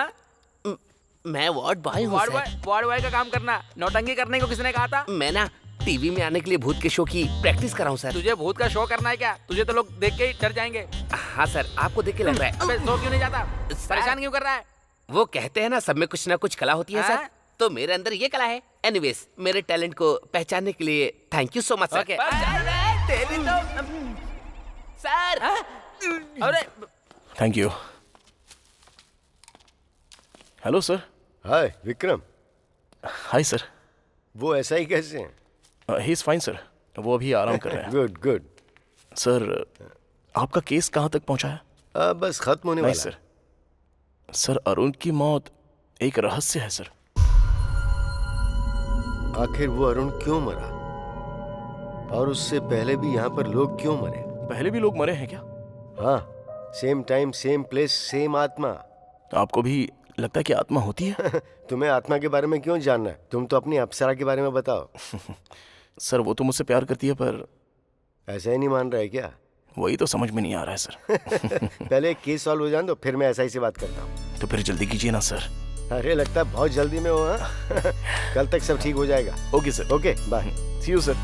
मैं वार्ड बॉय हूँ। वार्ड बॉय का काम करना, नौटंकी करने को किसने कहा था? मैं ना टीवी में आने के लिए भूत के शो की प्रैक्टिस कर रहा हूँ सर। तुझे भूत का शो करना है क्या? तुझे तो लोग देख के ही डर जाएंगे। हाँ सर, आपको देख के लग रहा है। अबे सो क्यों नहीं जाता? परेशान क्यों कर रहा है? वो कहते हैं ना सब में कुछ ना कुछ कला होती है सर, तो मेरे अंदर ये कला है। एनीवेज, मेरे टैलेंट को पहचानने के लिए thank you so much sir. तेरी तो सर। अरे thank you. Hello sir. Hi Vikram. Hi sir. वो ऐसा ही कैसे हैं? ही इज फाइन सर, वो अभी आराम कर रहे हैं। Good good. सर आपका केस कहाँ तक पहुँचा है? बस खत्म होने वाला है। सर, सर अरुण की मौत एक रहस्य है सर। आखिर वो अरुण क्यों मरा? और उससे पहले भी यहाँ पर लोग क्यों मरे? पहले भी लोग मरे हैं क्या? हाँ, same time same place same आत्मा। आपको भी लगता है कि आत्मा होती है? तुम्हें आत्मा के बारे में क्यों जानना है? तुम तो अपनी अप्सरा के बारे में बताओ। सर वो तो मुझसे प्यार करती है, पर ऐसा ही नहीं मान रहा है क्या? वही तो समझ में नहीं आ रहा है सर। पहले एक केस सॉल्व हो जाए तो फिर मैं ऐसा ही से बात करता हूँ। तो फिर जल्दी कीजिए ना सर। अरे लगता है बहुत जल्दी में हो। हाँ? कल तक सब ठीक हो जाएगा। Okay sir. Okay bye. See you sir.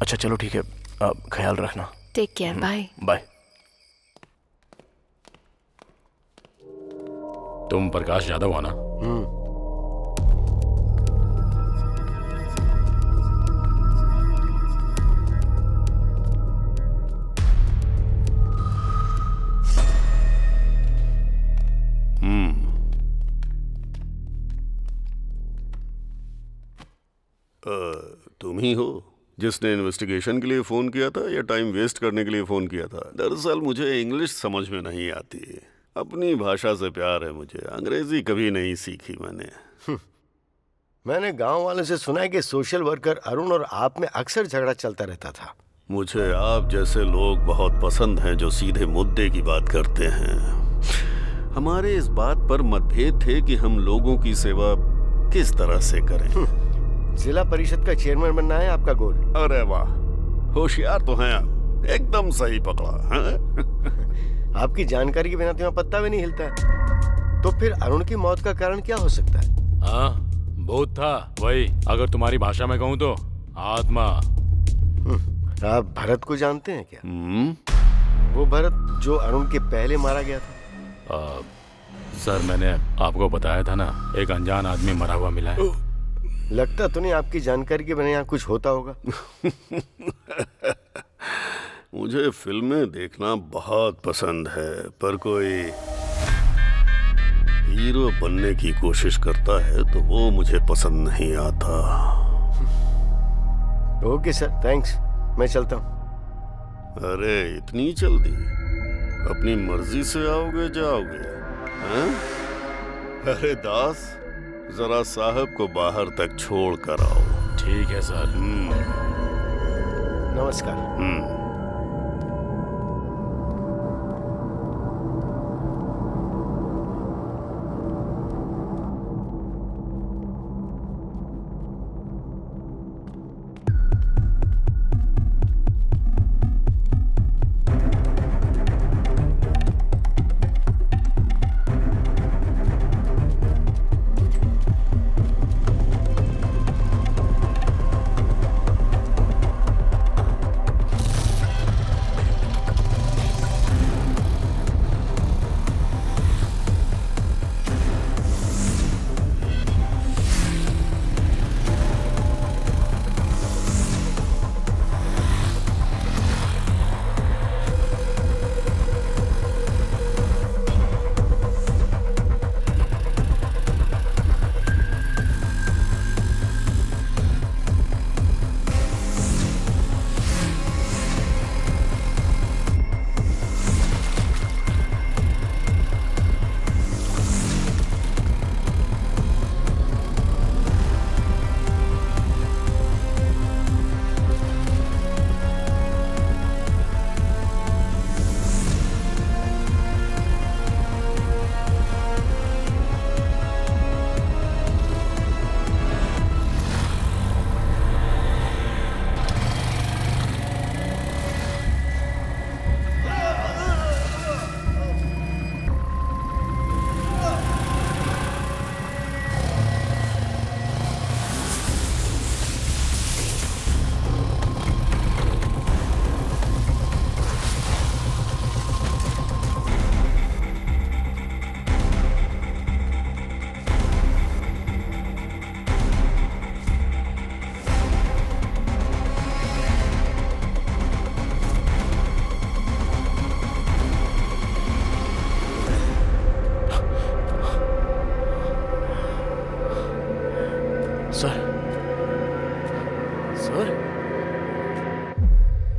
अच्छा चलो ठीक है, आप ख्याल रखना। Take care. Bye bye. तुम प्रकाश यादव हो ना? तुम ही हो जिसने इन्वेस्टिगेशन के लिए फोन किया था या टाइम वेस्ट करने के लिए फोन किया था? दरअसल मुझे इंग्लिश समझ में नहीं आती, अपनी भाषा से प्यार है मुझे, अंग्रेजी कभी नहीं सीखी मैंने। मैंने गांव वालों से सुना है कि सोशल वर्कर अरुण और आप में अक्सर झगड़ा चलता रहता था। मुझे आप जैसे लोग बहुत पसंद हैं जो सीधे मुद्दे की बात करते हैं। हमारे इस बात पर मतभेद थे कि हम लोगों की सेवा किस तरह से करें। जिला परिषद का चेयरमैन बनना है आपका गोल? अरे वाह, होशियार तो हैं आप, एकदम सही पकड़ा है? आपकी जानकारी के बिना तो यहाँ पत्ता भी नहीं हिलता है। तो फिर अरुण की मौत का कारण क्या हो सकता है? हाँ, भूत था वही, अगर तुम्हारी भाषा में कहूँ तो आत्मा। आप भरत को जानते हैं क्या? वो भरत जो अरुण के पहले मारा गया था। सर मैंने आपको बताया था ना, एक अनजान आदमी मरा हुआ मिला है। लगता तो नहीं आपकी जानकारी के बिना यहाँ कुछ होता होगा। मुझे फिल्में देखना बहुत पसंद है, पर कोई हीरो बनने की कोशिश करता है तो वो मुझे पसंद नहीं आता। ओके सर, थैंक्स, मैं चलता हूँ। अरे इतनी जल्दी? अपनी मर्जी से आओगे जाओगे? हैं? अरे दास, जरा साहब को बाहर तक छोड़ कर आओ। ठीक है सर। नमस्कार।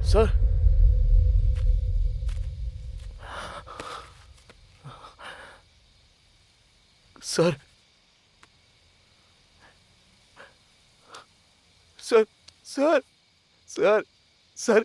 Sir sir sir sir sir sir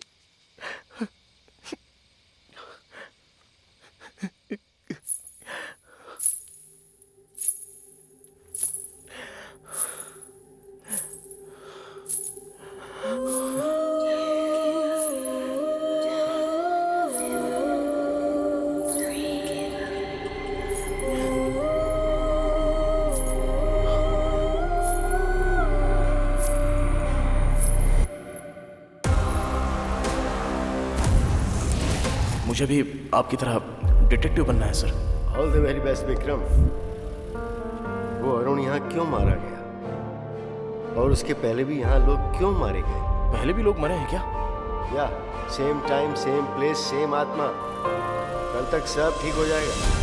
मुझे भी आपकी तरह डिटेक्टिव बनना है sir. All the very best Vikram. वो अरुण यहाँ क्यों मारा गया और उसके पहले भी यहाँ लोग क्यों मारे गए? पहले भी लोग मरे हैं क्या? या same time same place same आत्मा। कल तक सब ठीक हो जाएगा।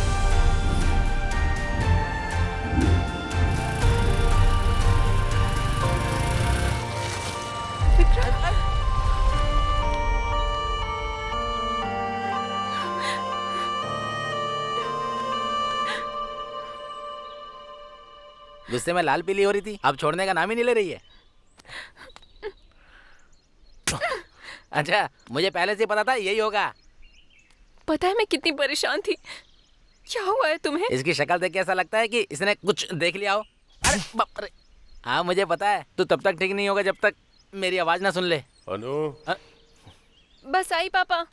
गुस्से में लाल पीली हो रही थी, अब छोड़ने का नाम ही नहीं ले रही है। अच्छा, मुझे पहले से पता था यही होगा। पता है मैं कितनी परेशान थी। क्या हुआ है तुम्हें? इसकी शक्ल देख के ऐसा लगता है कि इसने कुछ देख लिया हो। अरे बाप रे। हाँ मुझे पता है, तू तब तक ठीक नहीं होगा जब तक मेरी आवाज ना सुन ले। अनु बस आई पापा।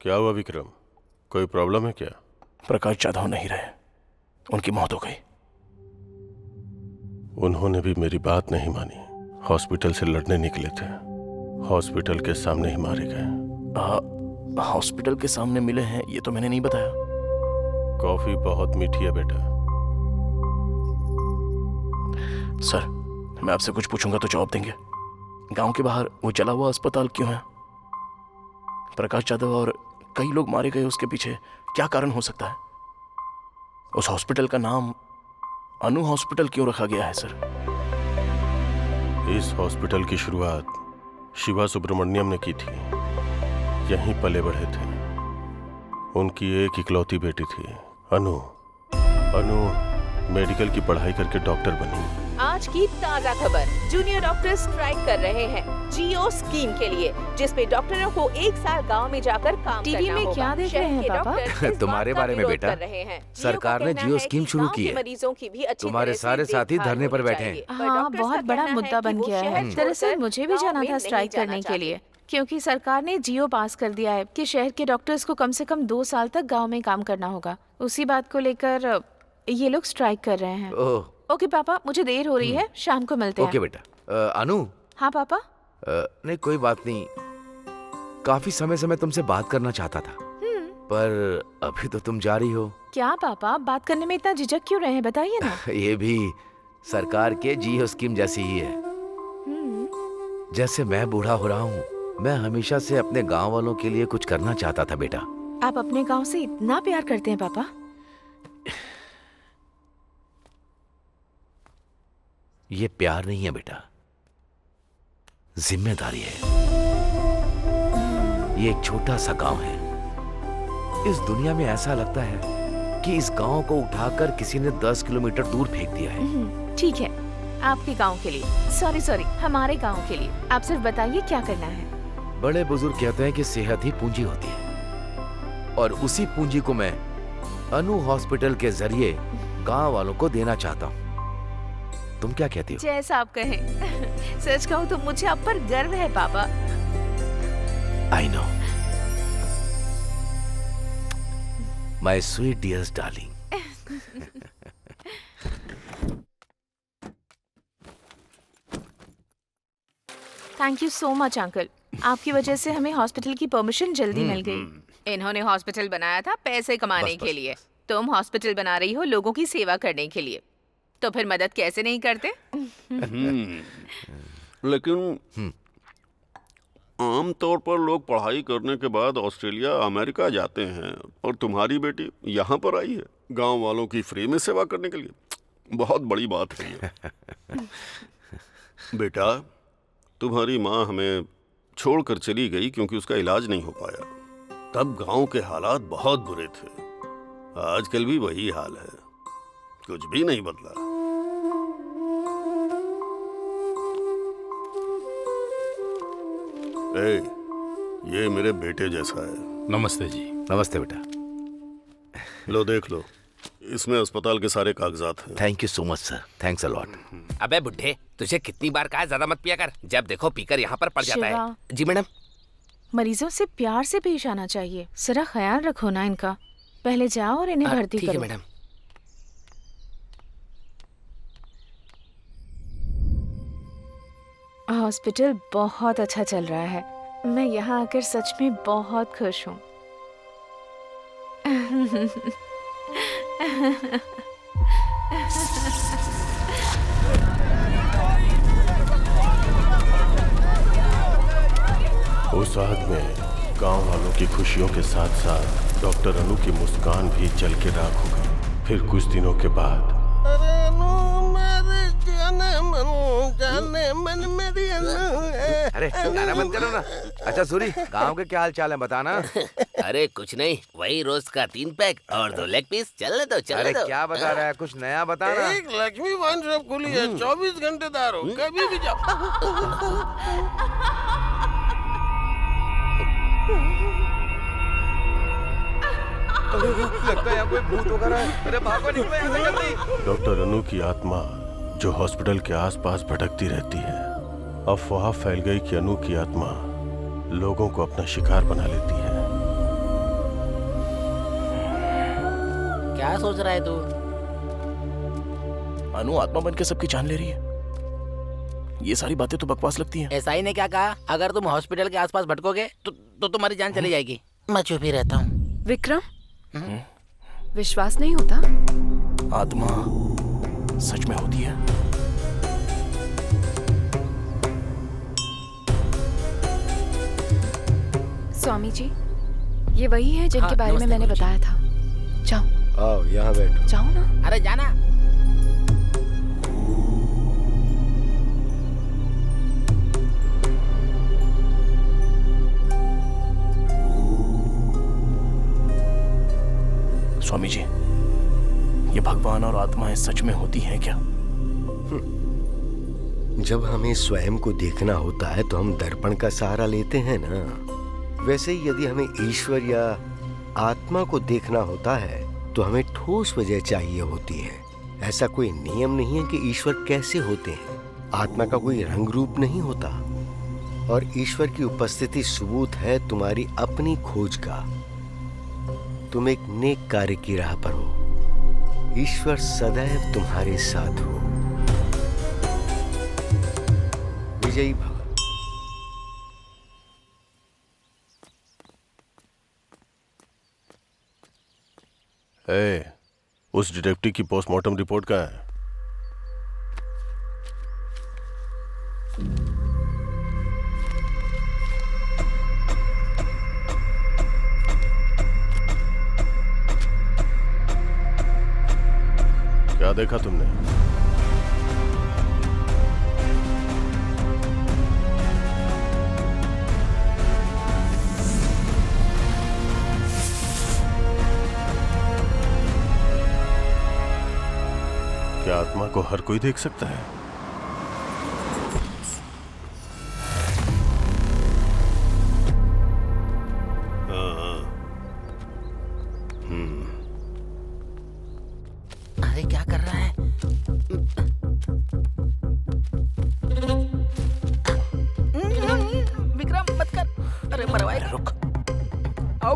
क्या हुआ विक्रम? कोई प्रॉब्लम है क्या? प्रकाश जाधव नहीं रहे, उनकी मौत हो गई। उन्होंने भी मेरी बात नहीं मानी। हॉस्पिटल से लड़ने निकले थे, हॉस्पिटल के सामने ही मारे गए। हॉस्पिटल के सामने मिले हैं ये तो मैंने नहीं बताया। कॉफी बहुत मीठी है बेटा। सर मैं आपसे कुछ पूछूंगा तो जवाब देंगे। गांव के बाहर वो जला हुआ अस्पताल क्यों है? प्रकाश जाधव और कई लोग मारे गए, उसके पीछे क्या कारण हो सकता है? उस हॉस्पिटल का नाम अनु हॉस्पिटल क्यों रखा गया है सर? इस हॉस्पिटल की शुरुआत शिवा सुब्रमण्यम ने की थी। यहीं पले बढ़े थे। उनकी एक इकलौती बेटी थी अनु। अनु मेडिकल की पढ़ाई करके डॉक्टर बनी। आज की ताज़ा खबर, जूनियर डॉक्टर स्ट्राइक कर रहे हैं जियो स्कीम के लिए, जिसपे डॉक्टरों को 1 साल गांव में जाकर काम टीवी करना में होगा। क्या देख रहे हैं पापा? तुम्हारे बारे में बेटा, सरकार ने जियो स्कीम शुरू की है। मरीजों की भी अच्छी तुम्हारे सारे साथी धरने पर बैठे हैं। हाँ, बहुत बड़ा मुद्दा बन गया है। दरअसल मुझे भी जाना था स्ट्राइक करने के लिए, क्योंकि सरकार ने जियो पास कर दिया है कि शहर के डॉक्टर्स को कम से कम 2 साल तक गांव में काम करना होगा। उसी बात को लेकर ये लोग स्ट्राइक कर रहे हैं। ओके पापा, मुझे देर हो रही है, शाम को मिलते हैं। ओके बेटा। अनु। हाँ पापा। नहीं कोई बात नहीं, काफी समय से मैं तुमसे बात करना चाहता था, पर अभी तो तुम जा रही हो। क्या पापा, बात करने में इतना झिझक क्यों रहे हैं, बताइए ना। ये भी सरकार के जियो स्कीम जैसी ही है। जैसे मैं बूढ़ा हो रहा हूँ, मैं हमेशा से अपने गांव वालों के लिए कुछ करना चाहता था बेटा। आप अपने गांव से इतना प्यार करते हैं पापा? ये प्यार नहीं है बेटा, जिम्मेदारी है। ये एक छोटा सा गांव है। इस दुनिया में ऐसा लगता है कि इस गांव को उठाकर किसी ने 10 किलोमीटर दूर फेंक दिया है। ठीक है, आपके गांव के लिए। सॉरी, हमारे गांव के लिए। आप सिर्फ बताइए क्या करना है। बड़े बुजुर्ग कहते हैं कि सेहत ही पूंजी होती है, और उसी पूंजी को मैं अनु हॉस्पिटल के जरिए गांव वालों को देना चाहता हूँ। तुम क्या कहती हो? जैसा आप कहें। सच कहूँ तो मुझे आप पर गर्व है पापा। I know my sweet dears darling. Thank you so much uncle, आपकी वजह से हमें हॉस्पिटल की परमिशन जल्दी मिल गई। इन्होंने हॉस्पिटल बनाया था पैसे कमाने के लिए, तुम हॉस्पिटल बना रही हो लोगों की सेवा करने के लिए, तो फिर मदद कैसे नहीं करते? लेकिन आम तौर पर लोग पढ़ाई करने के बाद ऑस्ट्रेलिया अमेरिका जाते हैं और तुम्हारी बेटी यहाँ पर आई है गांव वालों की फ्री में सेवा करने के लिए। बहुत बड़ी बात है ये। बेटा, तुम्हारी माँ हमें छोड़कर चली गई क्योंकि उसका इलाज नहीं हो पाया। तब गांव के हालात बहुत बुरे थे। आजकल भी वही हाल है, कुछ भी नहीं बदला। ए, ये मेरे बेटे जैसा है। नमस्ते जी। नमस्ते बेटा। लो देख लो, इसमें अस्पताल के सारे कागजात हैं। Thank you so much sir. Thanks a lot. अबे बुड्ढे, तुझे कितनी बार कहा ज्यादा मत पिया कर, जब देखो पीकर यहाँ पर पड़ जाता शिवा। है। जी मैडम। मरीजों से प्यार से पेश आना चाहिए। जरा ख्याल रखो ना इनका। पहले जाओ और इन्हें भर्ती ठीक है करो। मैडम। हॉस्पिटल बहुत अच्छा चल रहा है। मैं यहाँ आकर सच में बहुत खुश हूँ। उस रात में गांव वालों की खुशियों के साथ साथ डॉक्टर अनु की मुस्कान भी जल के राख हो गई। फिर कुछ दिनों के बाद अरे गाना बंद करो ना। अच्छा सूरी, गांव के क्या हाल चाल है बताना। अरे कुछ नहीं, वही रोज का 3 पैक और 2 लेग पीस। चलने दो चलने अरे दो। क्या बता रहा है, कुछ नया बताना। एक लक्ष्मी वाइन शॉप खुली है, 24 घंटे दार हो, कभी भी जाओ। लगता है यहाँ कोई भूत वगैरह है। अरे भागो, निकलो यहाँ से जल्दी। डॉक्टर अनु की आत्मा जो हॉस्पिटल के आसपास भटकती रहती है, अफवाह फैल गई कि अनु की आत्मा लोगों को अपना शिकार बना लेती है। क्या सोच रहा है तू? अनु आत्मा बन के सबकी जान ले रही है। ये सारी बातें तो बकवास लगती हैं। ऐसा ही ने क्या कहा, अगर तुम हॉस्पिटल के आसपास भटकोगे तो तुम्हारी जान चली जाएगी। मैं चुप ही रहता हूँ। विक्रम, विश्वास नहीं होता? आत्मा सच में होती है। स्वामी जी, ये वही है जिनके बारे में मैंने बताया था। जाओ। आओ यहाँ बैठो। जाओ ना। अरे जाना। स्वामी जी, ये भगवान और आत्माएं सच में होती हैं क्या? जब हमें स्वयं को देखना होता है तो हम दर्पण का सहारा लेते हैं ना। वैसे ही यदि हमें ईश्वर या आत्मा को देखना होता है तो हमें ठोस वजह चाहिए होती है। ऐसा कोई नियम नहीं है कि ईश्वर कैसे होते हैं। आत्मा का कोई रंग रूप नहीं होता और ईश्वर की उपस्थिति सबूत है तुम्हारी अपनी खोज का। तुम एक नेक कार्य की राह पर हो। ईश्वर सदैव तुम्हारे साथ हो। विजयी भव। उस डिटेक्टिव की पोस्टमार्टम रिपोर्ट कहाँ है? क्या देखा तुमने? क्या आत्मा को हर कोई देख सकता है? अरे क्या कर रहा है? विक्रम मत कर। अरे मरवाएगा। रुक। आओ।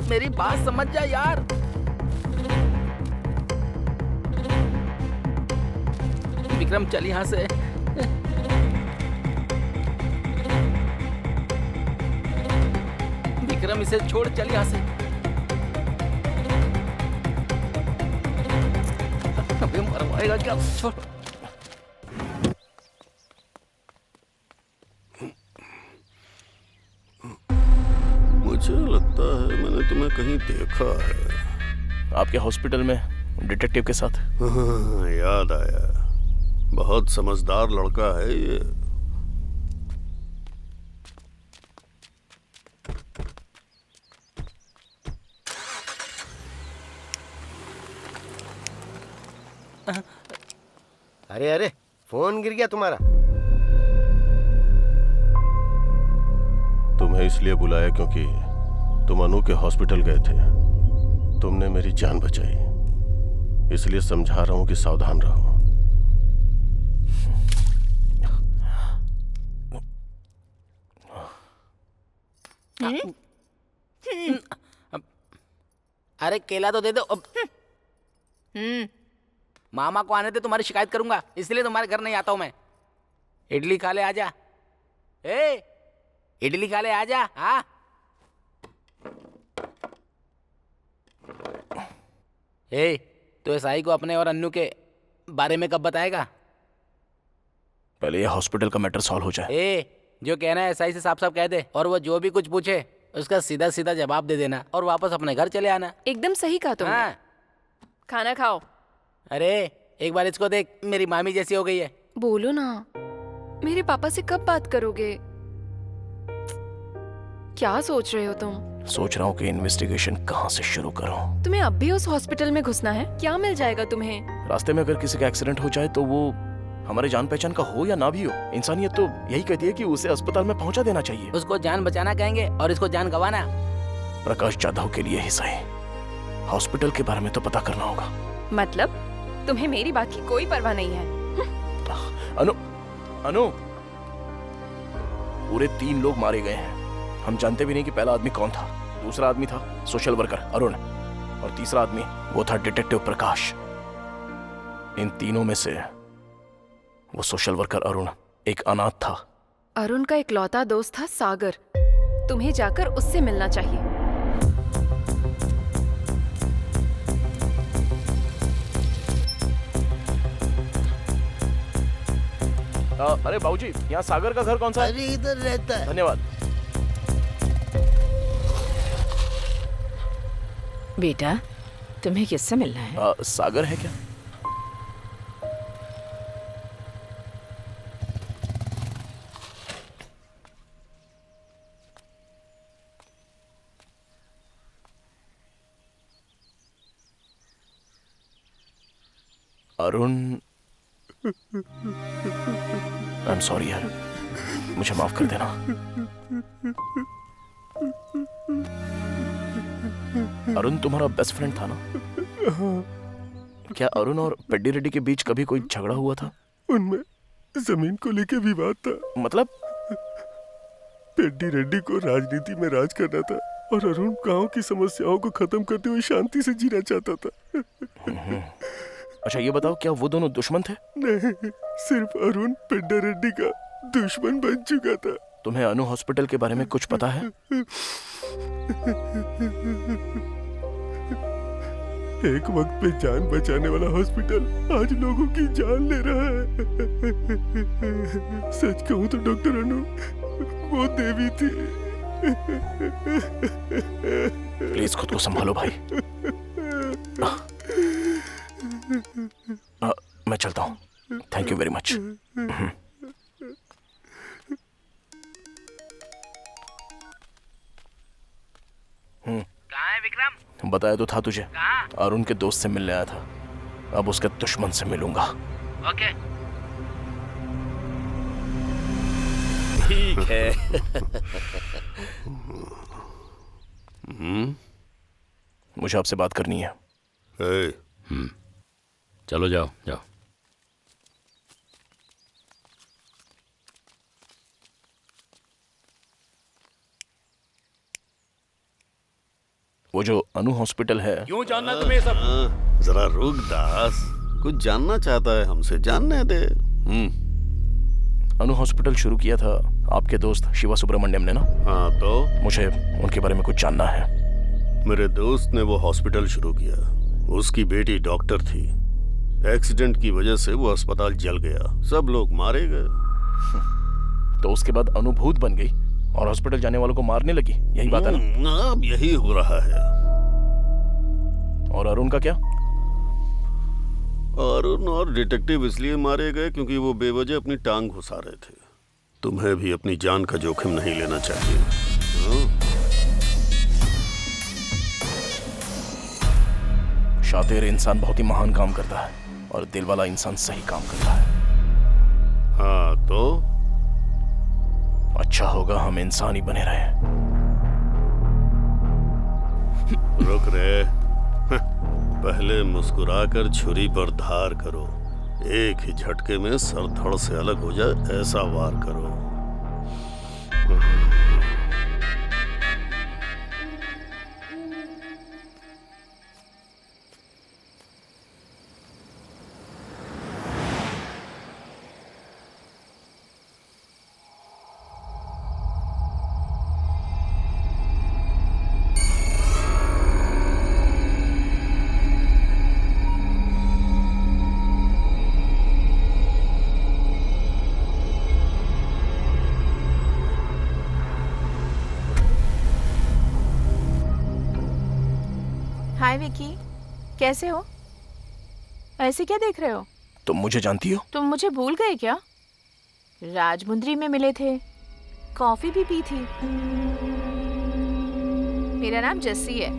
मेरी बात समझ जा यार। विक्रम चल यहाँ से। विक्रम इसे छोड़, चल यहाँ से। अबे मरवाएगा क्या? छोड़। तुम्हें कहीं देखा है। आपके हॉस्पिटल में डिटेक्टिव के साथ। हाँ, याद आया। बहुत समझदार लड़का है ये। अरे अरे, फोन गिर गया तुम्हारा। तुम्हें इसलिए बुलाया क्योंकि तुम अनु के हॉस्पिटल गए थे। तुमने मेरी जान बचाई, इसलिए समझा रहा हूं कि सावधान रहो। अरे केला तो दे दो। मामा को आने दे, तुम्हारी शिकायत करूंगा, इसलिए तुम्हारे घर नहीं आता हूं मैं। इडली खा ले, आजा। इडली खा ले, आजा। हाँ तो एसआई को अपने और अन्नू के बारे में कब बताएगा? पहले ये हॉस्पिटल का मैटर सॉल्व हो जाए। जो कहना है एसआई से साफ साफ कह दे, और वो जो भी कुछ पूछे उसका सीधा सीधा जवाब दे देना और वापस अपने घर चले आना। एकदम सही कहा तुमने। हाँ। खाना खाओ। अरे एक बार इसको देख, मेरी मामी जैसी हो गई है। बोलो ना, मेरे पापा से कब बात करोगे? क्या सोच रहे हो तुम? सोच रहा हूँ कि इन्वेस्टिगेशन कहाँ से शुरू करूँ। तुम्हें अब भी उस हॉस्पिटल में घुसना है? क्या मिल जाएगा तुम्हें? रास्ते में अगर किसी का एक्सीडेंट हो जाए तो वो हमारे जान पहचान का हो या ना भी हो, इंसानियत तो यही कहती है कि उसे अस्पताल में पहुंचा देना चाहिए। उसको जान बचाना कहेंगे और इसको जान गंवाना। प्रकाश जाधव के लिए ही सही, हॉस्पिटल के बारे में तो पता करना होगा। मतलब तुम्हें मेरी बात की कोई परवाह नहीं है? अनु, पूरे 3 लोग मारे गए हैं। हम जानते भी नहीं कि पहला आदमी कौन था। दूसरा आदमी था सोशल वर्कर अरुण, और तीसरा आदमी वो था डिटेक्टिव प्रकाश। इन तीनों में से वो सोशल वर्कर अरुण एक अनाथ था। अरुण का इकलौता दोस्त था सागर। तुम्हें जाकर उससे मिलना चाहिए। अरे बाबूजी, यहाँ सागर का घर कौन सा है? अरे इधर रहता है। धन्यवाद। बेटा, तुम्हें किससे मिलना है? सागर है क्या? अरुण, आई एम सॉरी यार, मुझे माफ कर देना। अरुण तुम्हारा बेस्ट फ्रेंड था ना? क्या अरुण और पेड्डी रेड्डी के बीच कभी कोई झगड़ा हुआ था? उनमें जमीन को लेके विवाद था। मतलब? पेड्डी रेड्डी को राजनीति में राज करना था और अरुण गांव की समस्याओं को खत्म करते हुए शांति से जीना चाहता था। अच्छा ये बताओ, क्या वो दोनों दुश्मन थे? नहीं, सिर्फ अरुण पेड्डी रेड्डी का दुश्मन बन चुका था। तुम्हें अनु हॉस्पिटल के बारे में कुछ पता है? एक वक्त पे जान बचाने वाला हॉस्पिटल आज लोगों की जान ले रहा है। सच कहूं तो डॉक्टर अनु वो देवी थी। प्लीज खुद को संभालो भाई। मैं चलता हूँ। Thank you very much. कहाँ है विक्रम? बताया तो था तुझे, अरुण के दोस्त से मिलने आया था। अब उसके दुश्मन से मिलूंगा। ओके ठीक है। मुझे आपसे बात करनी है। चलो जाओ जाओ। वो जो अनु हॉस्पिटल है, क्यों जानना तुम्हें सब? जरा रुक दास, कुछ जानना चाहता है हमसे, जानने दे। अनु हॉस्पिटल शुरू किया था आपके दोस्त शिवा सुब्रमण्यम ने ना? हाँ तो? मुझे उनके बारे में कुछ जानना है। मेरे दोस्त ने वो हॉस्पिटल शुरू किया। उसकी बेटी डॉक्टर थी। एक्सीडेंट की वजह से वो अस्पताल जल गया, सब लोग मारे गए। तो उसके बाद अनुभूत बन गई और हॉस्पिटल जाने वालों को मारने लगी, यही बात है ना? अब यही हो रहा है। और अरुण का क्या? अरुण और डिटेक्टिव इसलिए मारे गए क्योंकि वो बेवजह अपनी टांग घुसा रहे थे। तुम्हें भी अपनी जान का जोखिम नहीं लेना चाहिए। शातिर इंसान बहुत ही महान काम करता है और दिल वाला इंसान सही काम करता है। हाँ तो अच्छा होगा हम इंसान ही बने रहे। रुक रे। पहले मुस्कुराकर छुरी पर धार करो, एक ही झटके में सर धड़ से अलग हो जाए ऐसा वार करो। हाय विकी, कैसे हो? ऐसे क्या देख रहे हो? तुम मुझे जानती हो? तुम मुझे भूल गए क्या? राजमुंद्री में मिले थे, कॉफी भी पी थी। मेरा नाम जस्सी है।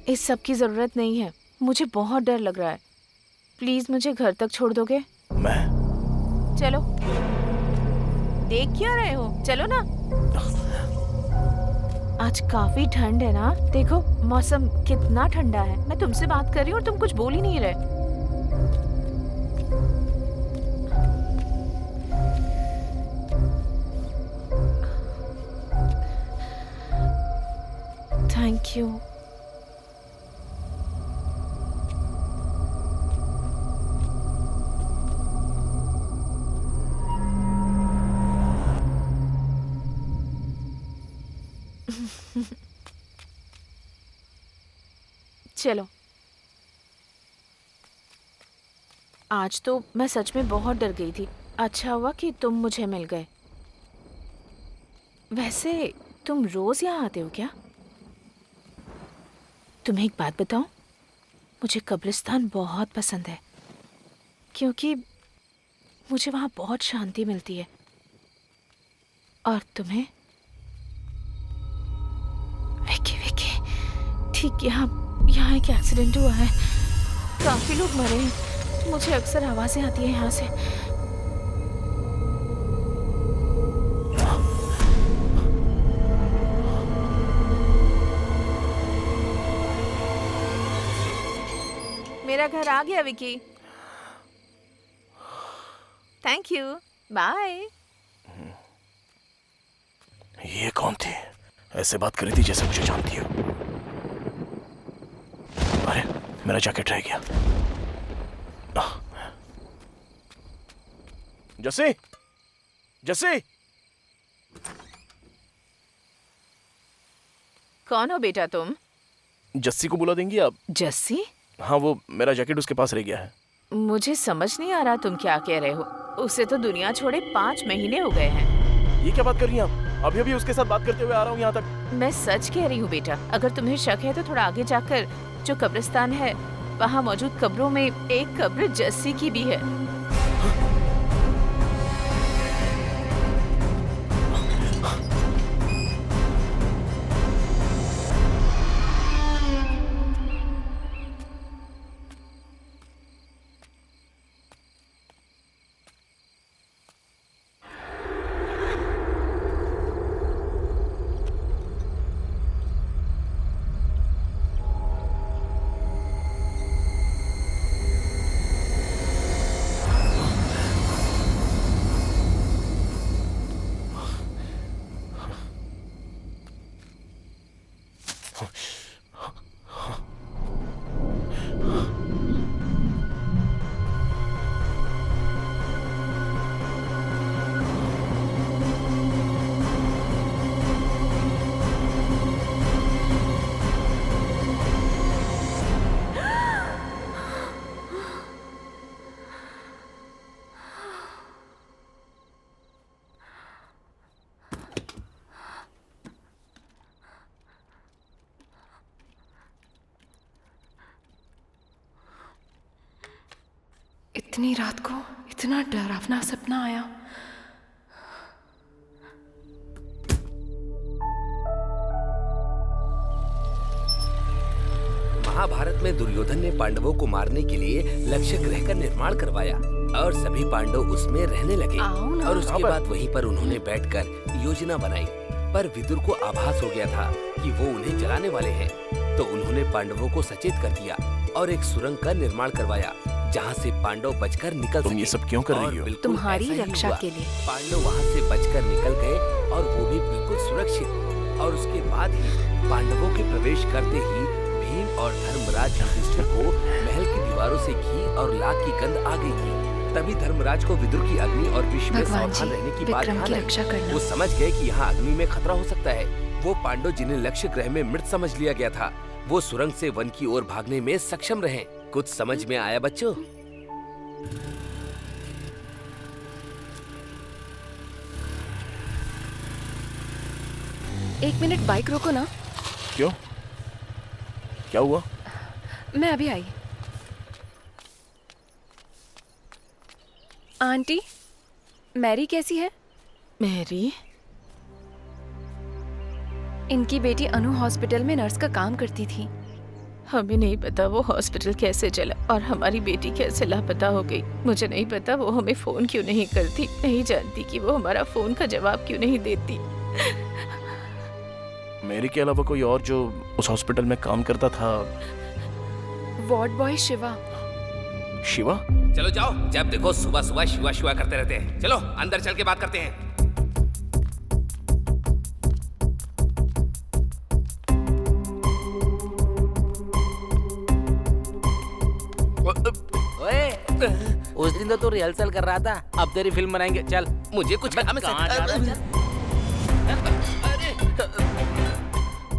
इस सब की जरूरत नहीं है, मुझे बहुत डर लग रहा है। प्लीज मुझे घर तक छोड़ दोगे? चलो। देख क्यों रहे हो? चलो ना। आज काफी ठंड है ना, देखो मौसम कितना ठंडा है। मैं तुमसे बात कर रही हूँ और तुम कुछ बोल ही नहीं रहे। Thank you. चलो, आज तो मैं सच में बहुत डर गई थी। अच्छा हुआ कि तुम मुझे मिल गए। वैसे तुम रोज यहाँ आते हो क्या? तुम्हें एक बात बताऊं, मुझे कब्रिस्तान बहुत पसंद है क्योंकि मुझे वहाँ बहुत शांति मिलती है। और तुम्हें? विकी विकी, ठीक यहाँ एक एक्सीडेंट हुआ है, काफी लोग मरे हैं। मुझे अक्सर आवाजें आती हैं यहाँ से। मेरा घर आ गया विकी। Thank you, bye. ये कौन थी? ऐसे बात करी थी जैसे मुझे जानती हो। अरे मेरा जैकेट रह गया। जस्सी, जस्सी। कौन हो बेटा तुम? जस्सी को बुला देंगी आप? जस्सी? हाँ, वो मेरा जैकेट उसके पास रह गया है। मुझे समझ नहीं आ रहा तुम क्या कह रहे हो। उसे तो दुनिया छोड़े 5 महीने हो गए हैं। ये क्या बात कर रही हैं आप? अभी अभी उसके साथ बात करते हुए आ रहा हूँ यहाँ तक। मैं सच कह रही हूँ बेटा। अगर तुम्हें शक है तो थोड़ा आगे जाकर जो कब्रिस्तान है वहाँ मौजूद कब्रों में एक कब्र जस्सी की भी है। इतनी रात को इतना डरावना सपना आया। महाभारत में दुर्योधन ने पांडवों को मारने के लिए लक्ष्य ग्रह का निर्माण करवाया और सभी पांडव उसमें रहने लगे। और उसके बाद वहीं पर उन्होंने बैठकर योजना बनाई, पर विदुर को आभास हो गया था कि वो उन्हें जलाने वाले हैं। तो उन्होंने पांडवों को सचेत कर दिया और एक सुरंग का निर्माण करवाया जहाँ से पांडव बचकर निकल सके। तुम ये सब क्यों कर रही हो? तुम्हारी रक्षा के लिए। पांडव वहाँ से बचकर निकल गए और वो भी बिल्कुल सुरक्षित। और उसके बाद ही पांडवों के प्रवेश करते ही भीम और धर्मराज युधिष्ठिर को महल की दीवारों से घी और लाख की गंध आ गई थी। तभी धर्मराज को विदुर की अग्नि और विष में सावधान रहने की बात ध्यान आई। वो समझ गए कि यहाँ अग्नि में खतरा हो सकता है। वो पांडव जिन्हें लक्ष्य ग्रह में मृत समझ लिया गया था, वो सुरंग से वन की ओर भागने में सक्षम रहे। कुछ समझ में आया बच्चों? एक मिनट बाइक रोको ना। क्यों? क्या हुआ? मैं अभी आई। आंटी, मैरी कैसी है? मैरी? इनकी बेटी अनु हॉस्पिटल में नर्स का काम करती थी। हमें नहीं पता वो हॉस्पिटल कैसे चला और हमारी बेटी कैसे लापता हो गई। मुझे नहीं पता वो हमें फोन क्यों नहीं करती, नहीं जानती कि वो हमारा फोन का जवाब क्यों नहीं देती। मेरी के अलावा कोई और जो उस हॉस्पिटल में काम करता था? Ward boy Shiva. शिवा? चलो जाओ, जब देखो सुबह सुबह शिवा शिवा करते रहते हैं। चलो अंदर चल के बात करते हैं। ओए, उस दिन तो तू रिहर्सल कर रहा था, अब तेरी फिल्म बनाएंगे। चल, मुझे कुछ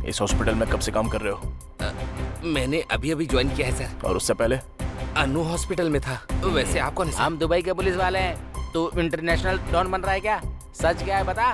इस हॉस्पिटल में कब से काम कर रहे हो? मैंने अभी अभी ज्वाइन किया है सर। और उससे पहले? अनु हॉस्पिटल में था। वैसे आप कौन है? हम दुबई के पुलिस वाले हैं। तू इंटरनेशनल डॉन बन रहा है क्या? सच क्या है बता।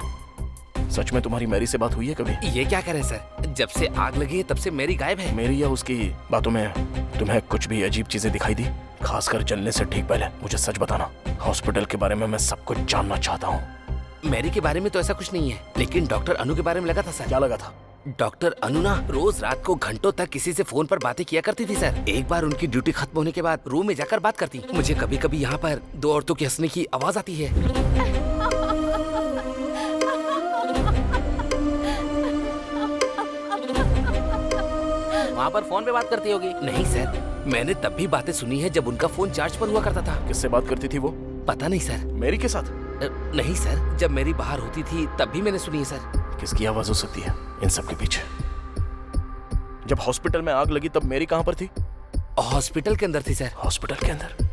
सच में तुम्हारी मैरी से बात हुई है कभी? ये क्या करें सर, जब से आग लगी है तब से मैरी गायब है। मेरी या उसकी बातों में तुम्हें कुछ भी अजीब चीजें दिखाई दी? खासकर जलने से ठीक पहले मुझे सच बताना। हॉस्पिटल के बारे में मैं सब कुछ जानना चाहता हूँ। मैरी के बारे में तो ऐसा कुछ नहीं है, लेकिन डॉक्टर अनु के बारे में लगा था सर। क्या लगा था? डॉक्टर अनु ना रोज रात को घंटों तक किसी से फोन पर बातें किया करती थी सर। एक बार उनकी ड्यूटी खत्म होने के बाद रूम में जाकर बात करती। मुझे कभी कभी यहाँ पर दो औरतों के हंसने की आवाज आती है। वहाँ पर फोन पे बात करती होगी। नहीं सर, मैंने तब भी बातें सुनी है जब उनका फोन चार्ज पर हुआ करता था। किससे बात करती थी वो? पता नहीं सर। मेरी के साथ? नहीं सर, जब मेरी बाहर होती थी तब भी मैंने सुनी है सर। किसकी आवाज हो सकती है इन सब के पीछे? जब हॉस्पिटल में आग लगी तब मेरी कहाँ पर थी? हॉस्पिटल के अंदर थी सर। हॉस्पिटल के अंदर?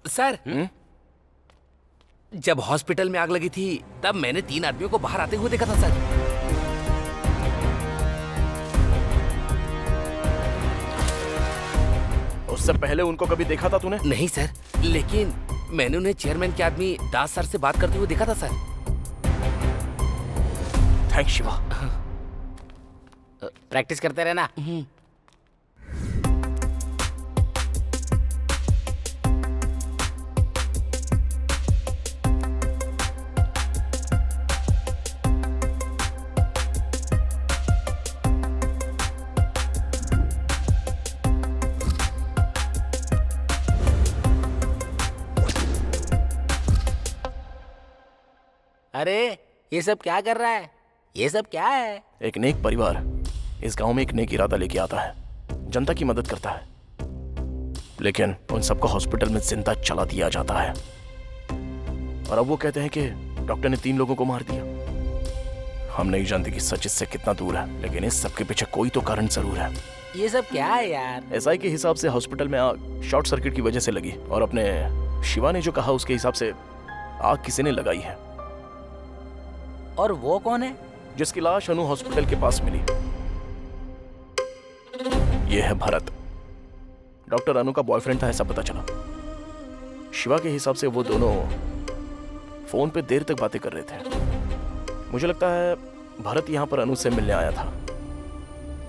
सर जब हॉस्पिटल में आग लगी थी तब मैंने 3 आदमियों को बाहर आते हुए देखा था सर। उससे पहले उनको कभी देखा था तूने? नहीं सर, लेकिन मैंने उन्हें चेयरमैन के आदमी दास सर से बात करते हुए देखा था सर। थैंक्स शिवा। प्रैक्टिस करते रहना। अरे ये सब क्या कर रहा है? ये सब क्या है? एक नेक परिवार इस गांव में एक नेक इरादा लेके आता है, जनता की मदद करता है, लेकिन उन सबको हॉस्पिटल में जिंदा चला दिया जाता है। और अब वो कहते हैं कि डॉक्टर ने 3 लोगों को मार दिया। हम नहीं जानते कि सच इससे कितना दूर है, लेकिन इस सब के पीछे कोई तो कारण जरूर है। ये सब क्या है यार? एसआई के हिसाब से हॉस्पिटल में आग शॉर्ट सर्किट की वजह से लगी, और अपने शिवा ने जो कहा उसके हिसाब से आग किसी ने लगाई है। और वो कौन है? जिसकी लाश अनु हॉस्पिटल के पास मिली। ये है भरत, डॉक्टर अनु का बॉयफ्रेंड था, ऐसा पता चला। शिवा के हिसाब से वो दोनों फोन पे देर तक बातें कर रहे थे। मुझे लगता है भरत यहाँ पर अनु से मिलने आया था।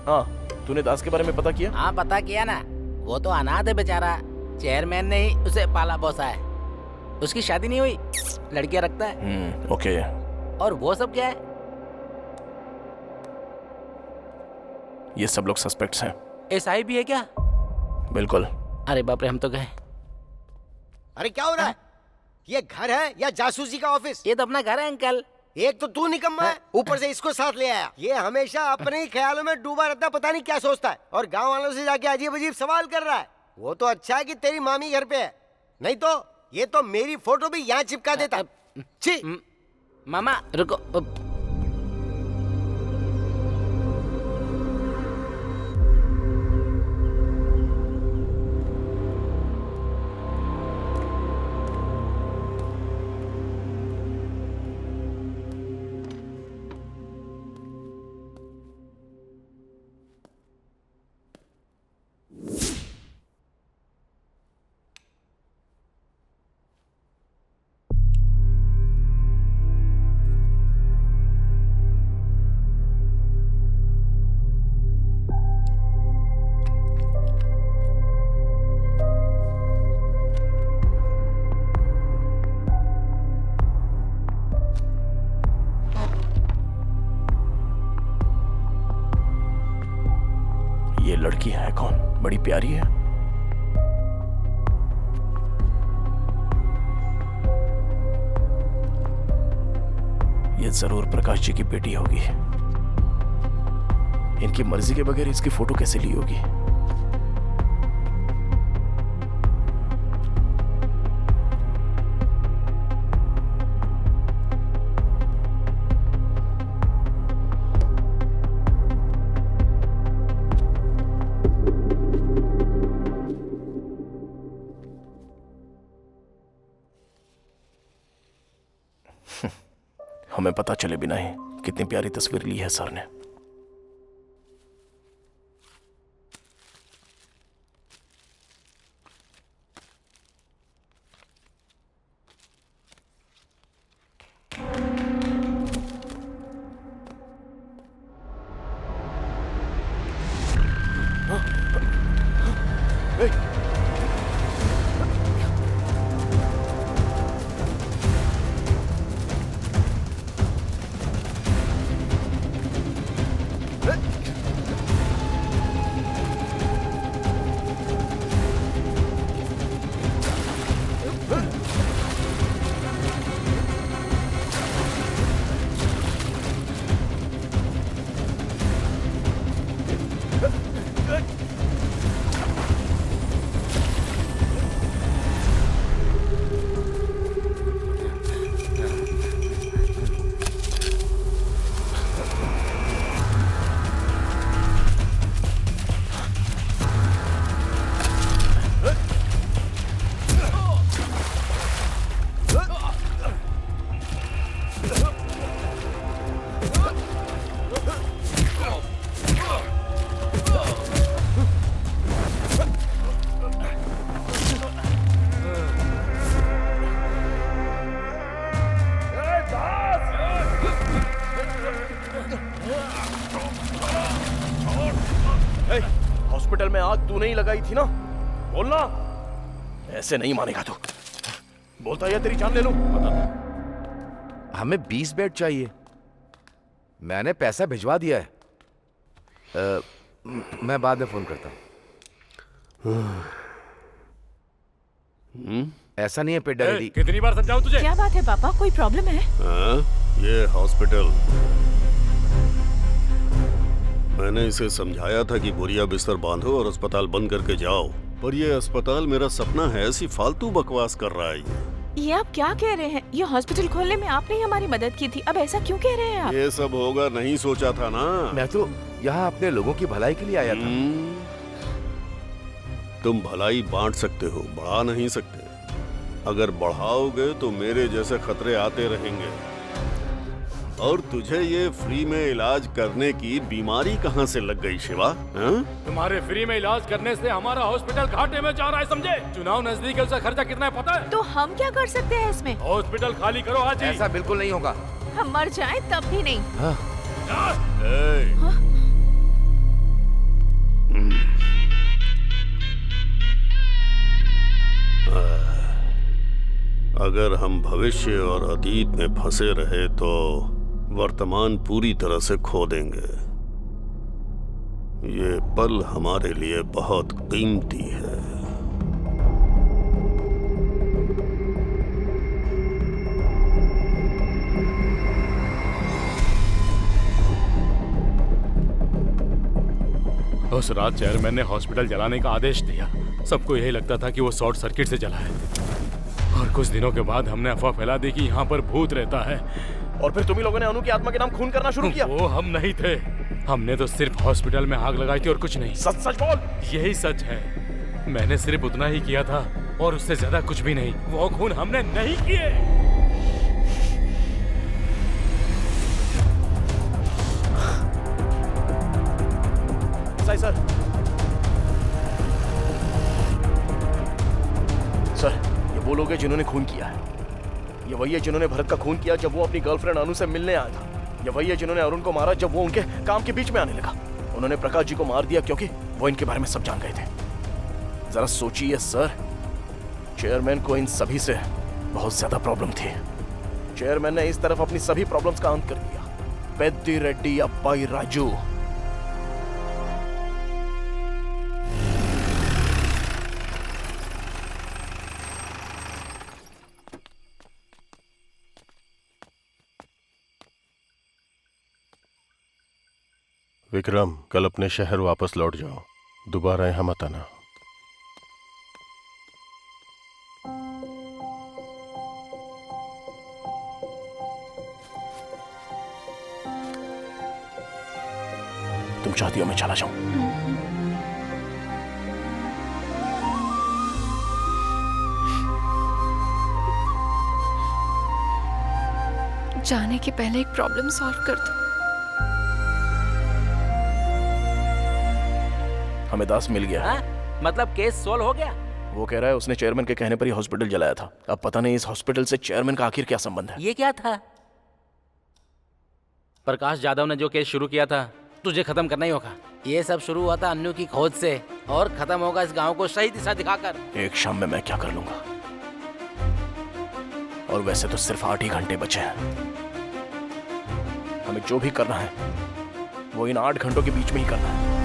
हाँ, तूने दास के बारे में पता किया? हाँ पता किया ना, वो तो अनाथ है बेचारा, चेयरमैन ने ही उसे पाला पोसा है। उसकी शादी नहीं हुई, लड़कियां रखता है। ओके। और वो सब क्या है? ये सब लोग सस्पेक्ट्स हैं। एसआई भी है क्या? बिल्कुल। अरे बाप रे, हम तो गए। अरे क्या हो रहा है? ये घर है या जासूसी का ऑफिस? ये तो अपना घर है अंकल। एक तो तू निकम्मा है, ऊपर से इसको साथ ले आया। ये हमेशा अपने ही ख्यालों में डूबा रहता है, पता नहीं क्या सोचता है, और गांव वालों से जाके अजीब अजीब सवाल कर रहा है। वो तो अच्छा है कि तेरी मामी घर पे है, नहीं तो ये तो मेरी फोटो भी यहाँ चिपका देता। छी। मामा रुको। ये लड़की है कौन? बड़ी प्यारी है। ये जरूर प्रकाश जी की बेटी होगी। इनकी मर्जी के बगैर इसकी फोटो कैसे ली होगी? हमें पता चले बिना ही कितनी प्यारी तस्वीर ली है सर ने। हॉस्पिटल में आग तू नहीं लगाई थी ना? बोलना। ऐसे नहीं मानेगा तू। बोलता है तेरी जान ले लूं। हमें 20 बेड चाहिए। मैंने पैसा भिजवा दिया है। मैं बाद में फोन करता हूँ। ऐसा नहीं है पेट डायरी। कितनी बार समझाऊं तुझे? क्या बात है पापा, कोई प्रॉब्लम है? ये हॉस्पिटल, मैंने इसे समझाया था कि बोरिया बिस्तर बांधो और अस्पताल बंद करके जाओ, पर ये अस्पताल मेरा सपना है, ऐसी फालतू बकवास कर रहा है। ये आप क्या कह रहे हैं? ये हॉस्पिटल खोलने में आपने ही हमारी मदद की थी, अब ऐसा क्यों कह रहे हैं आप? ये सब होगा नहीं सोचा था ना। मैं तो यहाँ अपने लोगों की भलाई के लिए आया था। तुम भलाई बांट सकते हो, बढ़ा नहीं सकते। अगर बढ़ाओगे तो मेरे जैसे खतरे आते रहेंगे। और तुझे ये फ्री में इलाज करने की बीमारी कहाँ से लग गई शिवा? तुम्हारे फ्री में इलाज करने से हमारा हॉस्पिटल घाटे में जा रहा है, समझे? चुनाव नजदीक है, उसका खर्चा कितना है पता है? तो हम क्या कर सकते हैं इसमें? हॉस्पिटल खाली करो आज ही। ऐसा बिल्कुल नहीं होगा। हम मर जाएं तब भी नहीं। अगर हम भविष्य और अतीत में फंसे रहे तो वर्तमान पूरी तरह से खो देंगे। ये पल हमारे लिए बहुत कीमती है। उस रात चेयरमैन ने हॉस्पिटल जलाने का आदेश दिया। सबको यही लगता था कि वो शॉर्ट सर्किट से जला है, और कुछ दिनों के बाद हमने अफवाह फैला दी कि यहाँ पर भूत रहता है। और फिर तुम ही लोगों ने अनु की आत्मा के नाम खून करना शुरू किया। वो हम नहीं थे, हमने तो सिर्फ हॉस्पिटल में आग लगाई थी और कुछ नहीं। सच सच बोल। यही सच है, मैंने सिर्फ उतना ही किया था और उससे ज्यादा कुछ भी नहीं। वो खून हमने नहीं किए। सर सर, ये वो लोग हैं जिन्होंने खून किया है। ये वही है जिन्होंने भरत का खून किया जब वो अपनी गर्लफ्रेंड अनु से मिलने आया था। ये वही है जिन्होंने अरुण को मारा जब वो उनके काम के बीच में आने लगा। उन्होंने प्रकाश जी को मार दिया क्योंकि वो इनके बारे में सब जान गए थे। जरा सोचिए सर, चेयरमैन को इन सभी से बहुत ज्यादा प्रॉब्लम थी। चेयरमैन ने इस तरफ अपनी सभी प्रॉब्लम्स का अंत कर दिया। पेद्दी रेड्डी अब्बाई राजू, विक्रम, कल अपने शहर वापस लौट जाओ, दोबारा यहाँ मत आना। तुम चाहती हो मैं चला जाऊं? जाने के पहले एक प्रॉब्लम सॉल्व कर दो। हमें दास मिल गया। मतलब केस सोल्व हो गया? वो कह रहा है उसने चेयरमैन के कहने पर ही हॉस्पिटल जलाया था। अब पता नहीं इस हॉस्पिटल से चेयरमैन का आखिर क्या संबंध है। ये क्या था? प्रकाश जाधव ने जो केस शुरू किया था तुझे खत्म करना ही होगा। ये सब शुरू हुआ था अन्नू की खोज से और खत्म होगा इस गांव को सही दिशा दिखाकर। एक शाम में मैं क्या कर लूंगा, और वैसे तो सिर्फ 8 ही घंटे बचे हैं। हमें जो भी करना है वो इन 8 घंटों के बीच में ही करना है।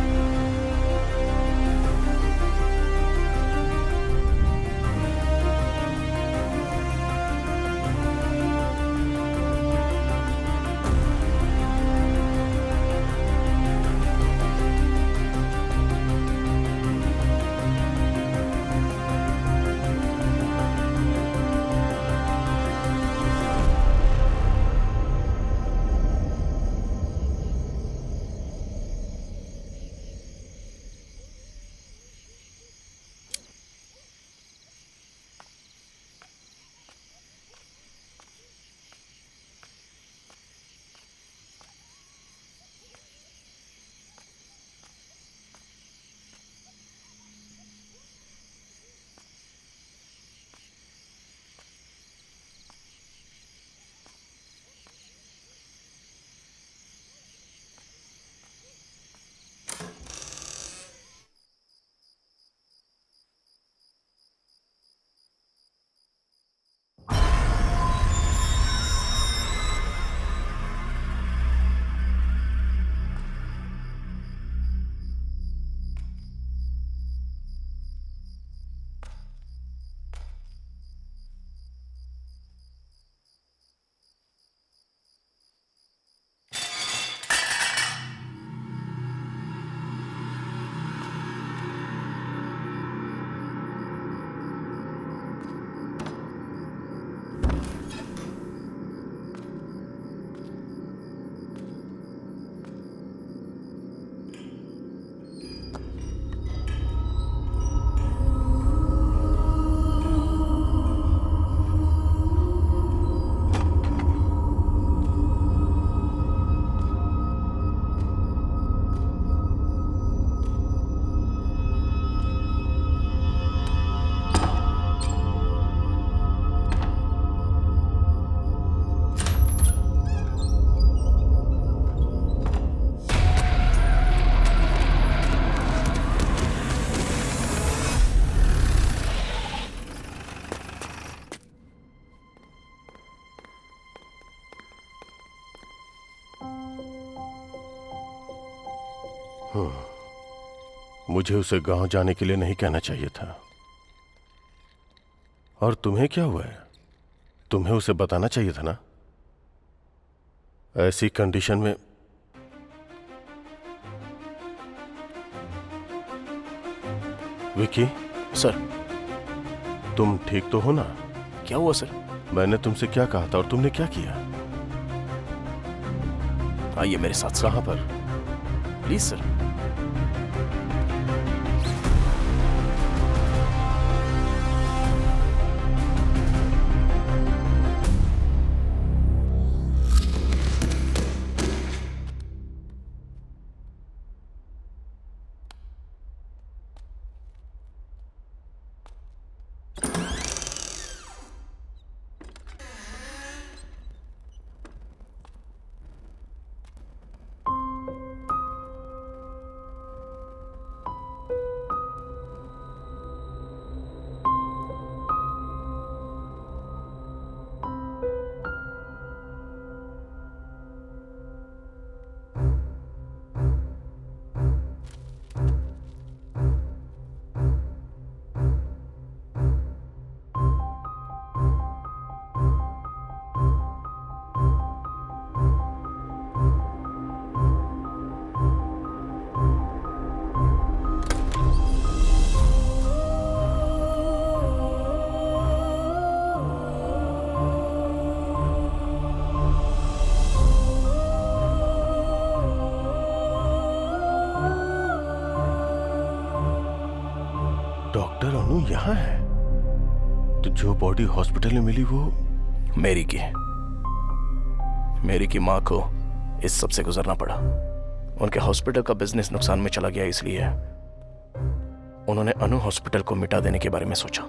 मुझे उसे गांव जाने के लिए नहीं कहना चाहिए था। और तुम्हें क्या हुआ है? तुम्हें उसे बताना चाहिए था ना। ऐसी कंडीशन में विकी। सर, तुम ठीक तो हो ना? क्या हुआ सर? मैंने तुमसे क्या कहा था और तुमने क्या किया? आइए मेरे साथ। कहां पर? Please sir. डॉक्टर अनु यहाँ है? तो जो बॉडी हॉस्पिटल में मिली वो मेरी की है। मेरी की माँ को इस सब से गुजरना पड़ा। उनके हॉस्पिटल का बिजनेस नुकसान में चला गया, इसलिए उन्होंने अनु हॉस्पिटल को मिटा देने के बारे में सोचा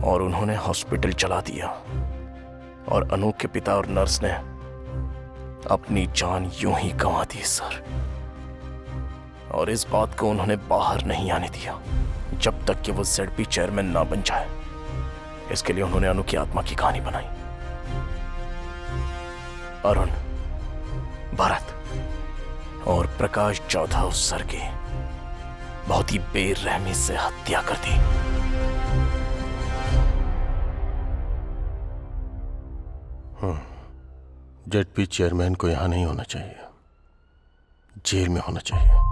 और उन्होंने हॉस्पिटल चला दिया। और अनु के पिता और नर्स ने अपनी जान यूं ही गंवा दी सर। और इस बात को उन्होंने बाहर नहीं आने दिया जब तक कि वो ZP चेयरमैन ना बन जाए। इसके लिए उन्होंने अनु की आत्मा की कहानी बनाई। अरुण, भरत और प्रकाश जाधव सर की बहुत ही बेरहमी से हत्या कर दी। ZP चेयरमैन को यहां नहीं होना चाहिए, जेल में होना चाहिए।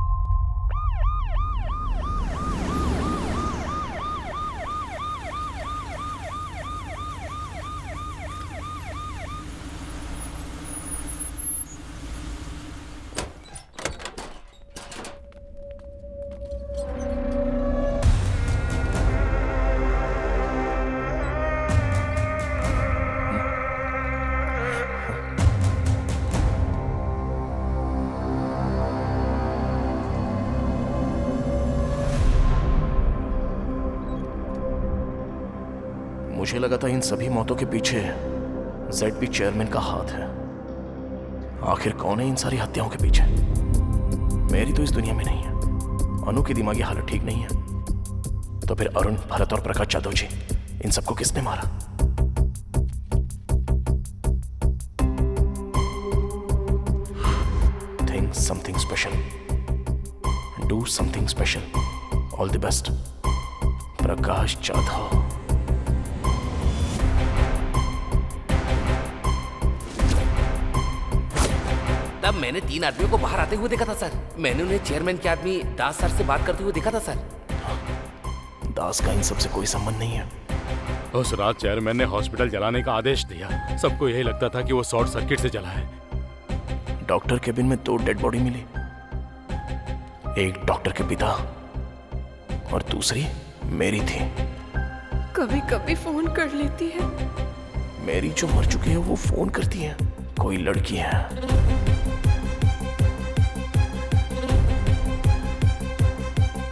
मुझे लगा था इन सभी मौतों के पीछे ZP चेयरमैन का हाथ है। आखिर कौन है इन सारी हत्याओं के पीछे? मेरी तो इस दुनिया में नहीं है। अनु की दिमागी हालत ठीक नहीं है। तो फिर अरुण, भरत और प्रकाश जाधव जी, इन सबको किसने मारा? Think something special. Do something special. All the best. Prakash Jadhav. तब मैंने 3 आदमियों को बाहर आते हुए देखा था सर। मैंने उन्हें चेयरमैन के आदमी दास सर से बात करते हुए देखा था सर। दास का इन सबसे कोई संबंध नहीं है। उस रात चेयरमैन ने हॉस्पिटल जलाने का आदेश दिया। सबको यही लगता था कि वो शॉर्ट सर्किट से जला है। डॉक्टर केबिन में 2 डेड बॉडी मिली। एक डॉक्टर के पिता और दूसरी मेरी थी। कभी कभी फोन कर लेती है। मेरी जो मर चुकी है वो फोन करती है। कोई लड़की है।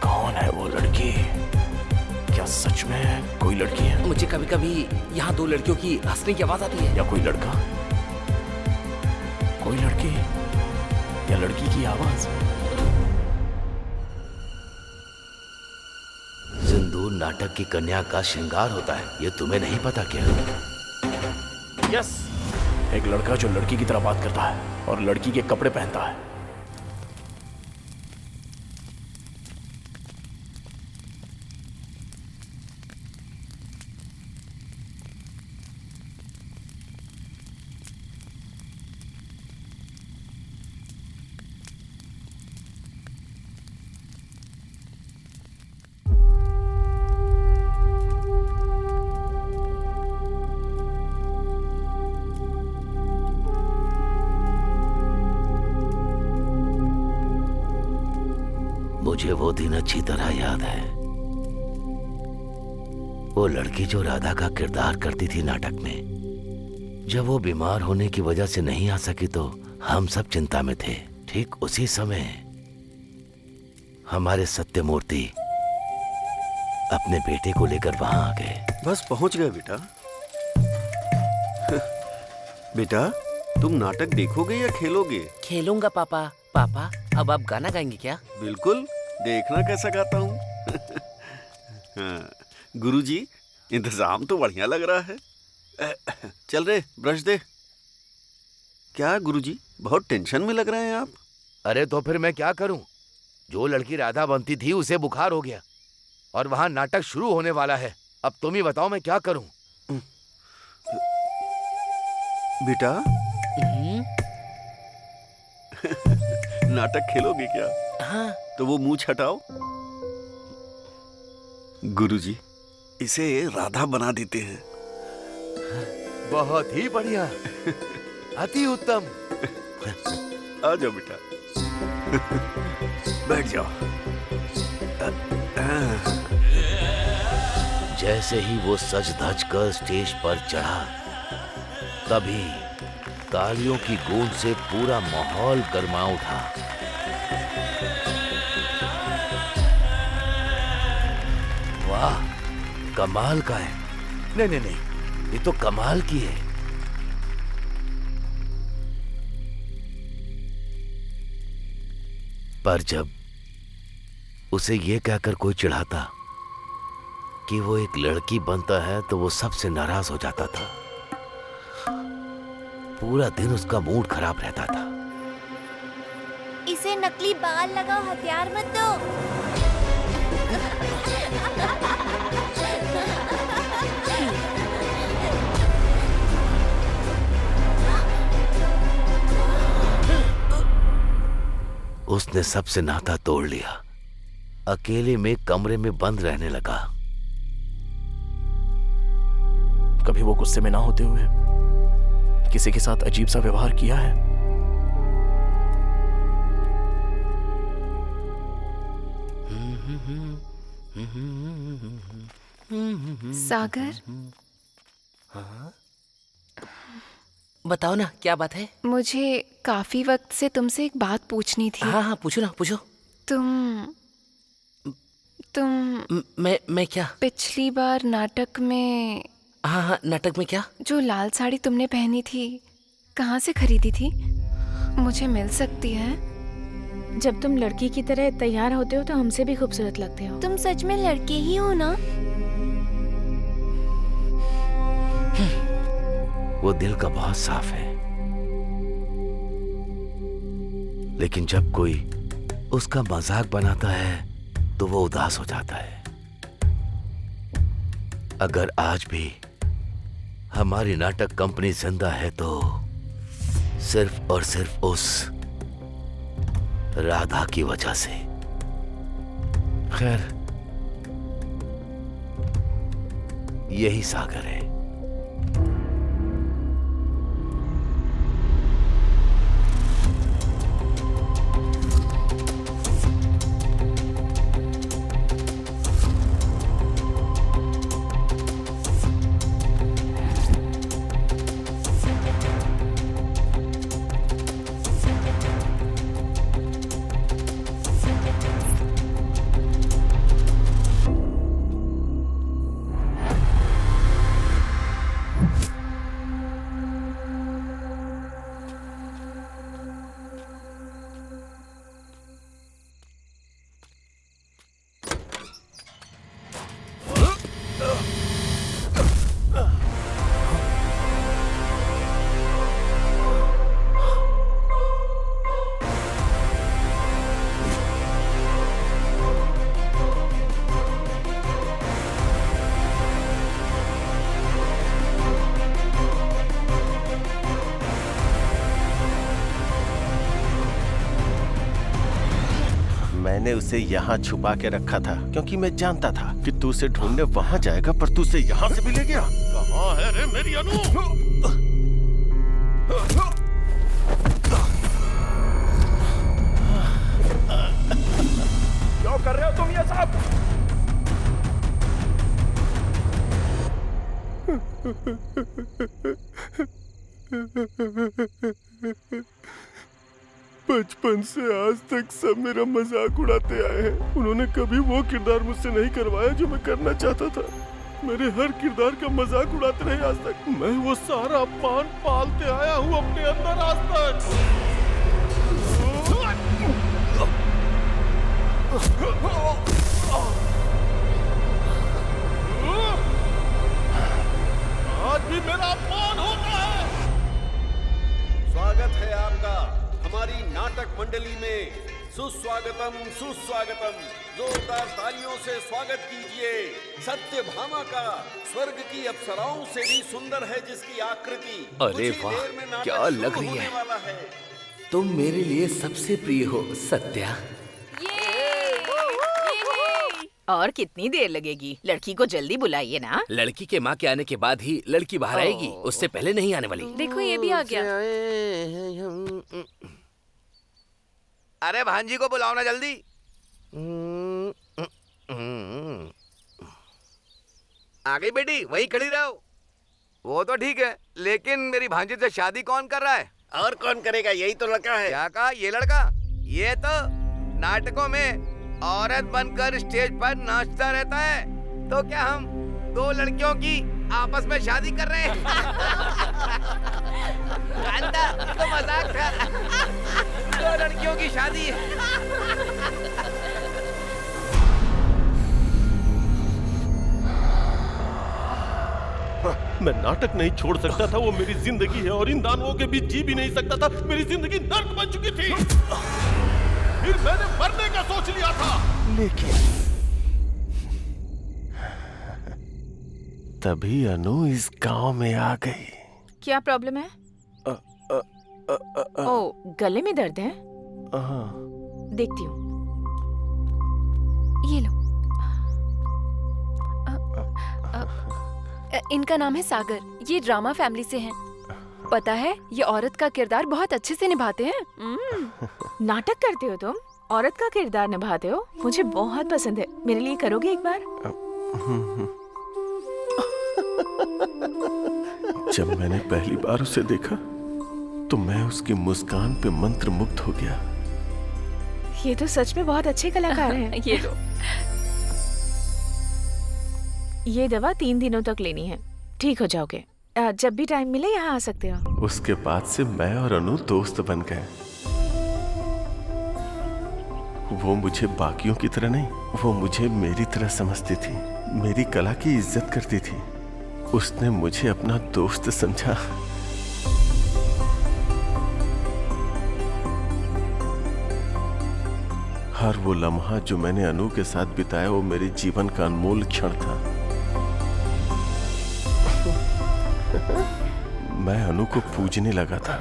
कौन है वो लड़की? क्या सच में कोई लड़की है? मुझे कभी कभी यहाँ 2 लड़कियों की हंसने की आवाज आती है। या कोई लड़का? कोई लड़की या लड़की की आवाज? सिंदूर नाटक की कन्या का श्रृंगार होता है, ये तुम्हें नहीं पता क्या? यस, एक लड़का जो लड़की की तरह बात करता है और लड़की के कपड़े पहनता है। मुझे वो दिन अच्छी तरह याद है। वो लड़की जो राधा का किरदार करती थी नाटक में, जब वो बीमार होने की वजह से नहीं आ सकी तो हम सब चिंता में थे। ठीक उसी समय हमारे सत्यमूर्ति अपने बेटे को लेकर वहां आ गए। बस पहुंच गए बेटा। बेटा तुम नाटक देखोगे या खेलोगे? खेलूंगा पापा। पापा अब आप गाना गाएंगे क्या? बिल्कुल, देखना कैसा गाता हूँ। हाँ, गुरुजी इंतजाम तो बढ़िया लग रहा है। चल रे ब्रश दे। क्या गुरुजी बहुत टेंशन में लग रहे हैं आप? अरे तो फिर मैं क्या करूं? जो लड़की राधा बनती थी उसे बुखार हो गया और वहां नाटक शुरू होने वाला है। अब तुम ही बताओ मैं क्या करूं? बेटा नाटक खेलोगे क्या? हाँ। तो वो मुंह हटाओ। गुरुजी इसे राधा बना देते हैं। बहुत ही बढ़िया, अति उत्तम। आ जाओ बेटा, बैठ जाओ। जैसे ही वो सज धज कर स्टेज पर चढ़ा, तभी तालियों की गूंज से पूरा माहौल गर्मा उठा। वाह, कमाल का है। नहीं, ये तो कमाल की है। पर जब उसे ये कहकर कोई चिढ़ाता कि वो एक लड़की बनता है तो वो सबसे नाराज हो जाता था। पूरा दिन उसका मूड खराब रहता था। इसे नकली बाल लगाओ, हथियार मत दो। उसने सबसे नाता तोड़ लिया। अकेले में कमरे में बंद रहने लगा। कभी वो गुस्से में ना होते हुए किसी के साथ अजीब सा व्यवहार किया है? सागर, बताओ ना क्या बात है? मुझे काफी वक्त से तुमसे एक बात पूछनी थी। हाँ, पूछो ना, पूछो। तुम मैं क्या? पिछली बार नाटक में। हाँ, नाटक में क्या? जो लाल साड़ी तुमने पहनी थी, कहाँ से खरीदी थी? मुझे मिल सकती है? जब तुम लड़की की तरह तैयार होते हो तो हमसे भी खूबसूरत लगते हो। तुम सच में लड़के ही हो ना? वो दिल का बहुत साफ है, लेकिन जब कोई उसका मजाक बनाता है तो वो उदास हो जाता है। अगर आज भी हमारी नाटक कंपनी जिंदा है तो सिर्फ और सिर्फ उस राधा की वजह से। खैर, यही सागर है। मैंने उसे यहाँ छुपा के रखा था क्योंकि मैं जानता था कि तू उसे ढूंढने वहां जाएगा, पर तू उसे यहाँ से भी ले गया। कहाँ है रे मेरी अनु? क्या कर रहे हो तुम ये सब? बचपन से आज तक सब मेरा मजाक उड़ाते आए हैं। उन्होंने कभी वो किरदार मुझसे नहीं करवाया जो मैं करना चाहता था। मेरे हर किरदार का मजाक उड़ाते रहे आज तक। मैं वो सारा पान पालते आया हूँ अपने अंदर आज तक। आज भी मेरा अपमान होता है। स्वागत है आपका हमारी नाटक मंडली में। सुस्वागतम सुस्वागतम। जोरदार तालियों से स्वागत कीजिए सत्यभामा का। स्वर्ग की अप्सराओं से भी सुंदर है जिसकी आकृति। अरे वाह, क्या लग रही है। तुम मेरे लिए सबसे प्रिय हो सत्या। और कितनी देर लगेगी? लड़की को जल्दी बुलाइए ना। लड़की के माँ के आने के बाद ही लड़की बाहर आएगी, उससे पहले नहीं आने वाली। देखो ये भी आ गया। अरे भांजी को बुलाओ ना जल्दी। आ गई बेटी, वहीं खड़ी रहो। वो तो ठीक है, लेकिन मेरी भांजी से शादी कौन कर रहा है? और कौन करेगा? यही तो लड़का है। क्या कहा? ये लड़का? ये तो नाटकों में औरत बनकर स्टेज पर नाचता रहता है। तो क्या हम दो लड़कियों की आपस में शादी कर रहे हैं? तो मजाक था। दो लड़कियों की शादी है। मैं नाटक नहीं छोड़ सकता था, वो मेरी जिंदगी है और इन दानवों के बीच जी भी नहीं सकता था। मेरी जिंदगी नर्क बन चुकी थी। फिर मैंने मरने का सोच लिया था, लेकिन तभी अनु इस गांव में आ गई। क्या प्रॉब्लम है? ओ, गले में दर्द है? देखती हूँ। ये लो। इनका नाम है सागर। ये ड्रामा फैमिली से हैं। पता है, ये औरत का किरदार बहुत अच्छे से निभाते हैं। नाटक करते हो तुम? औरत का किरदार निभाते हो? मुझे बहुत पसंद है। मेरे लिए करोगे एक बार? जब मैंने पहली बार उसे देखा तो मैं उसकी मुस्कान पे मंत्रमुग्ध हो गया। ये तो सच में बहुत अच्छे कलाकार हैं। ये लो। ये दवा 3 दिनों तक लेनी है, ठीक हो जाओगे। जब भी टाइम मिले यहाँ आ सकते हो। उसके बाद से मैं और अनु दोस्त बन गए। वो मुझे बाकियों की तरह नहीं, वो मुझे मेरी तरह समझती थी, मेरी कला की इज्जत करती थी। उसने मुझे अपना दोस्त समझा। हर वो लम्हा जो मैंने अनु के साथ बिताया वो मेरे जीवन का अनमोल क्षण था। मैं अनु को पूजने लगा था।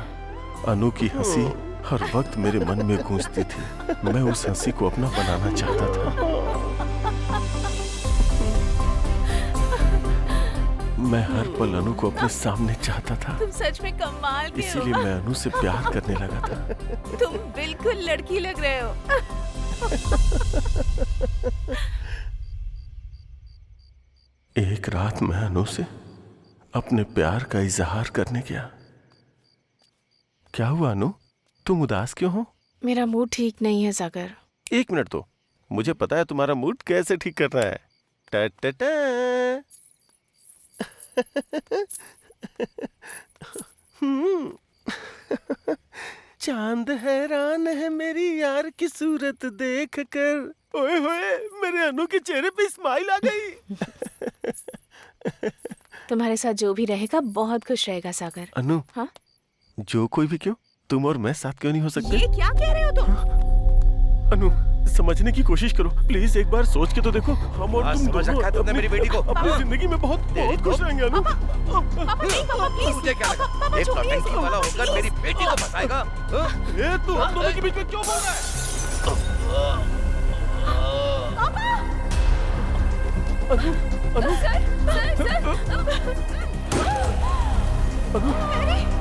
अनु की हंसी हर वक्त मेरे मन में गूंजती थी। मैं उस हंसी को अपना बनाना चाहता था। मैं हर पल अनु को अपने सामने चाहता था। तुम सच में कमाल के हो। इसीलिए मैं अनु से प्यार करने लगा था। तुम बिल्कुल लड़की लग रहे हो। एक रात मैं अनु से अपने प्यार का इजहार करने गया। क्या हुआ अनु, तुम उदास क्यों हो? मेरा मूड ठीक नहीं है सागर। 1 मिनट तो, मुझे पता है तुम्हारा मूड कैसे ठीक करना है। टा टा टा। चांद हैरान है मेरी यार की सूरत देख कर। ओए होए, मेरे अनु के चेहरे पे स्माइल आ गई। तुम्हारे साथ जो भी रहेगा बहुत खुश रहेगा सागर। अनु, हाँ? जो कोई भी क्यों, तुम और मैं साथ क्यों नहीं हो सकते? ये क्या कह रहे हो तुम? अनु, समझने की कोशिश करो प्लीज, एक बार सोच के तो देखो। हम और तुम समझ रखा है तुमने मेरी बेटी को। अपनी जिंदगी में बहुत खुश रहेंगे अनु। मुझे क्या लगा एक नौटंकी वाला होकर मेरी बेटी को फंसाएगा? ए, तू हम दोनों के बीच में क्यों बोल रहा है? अनु, अनु,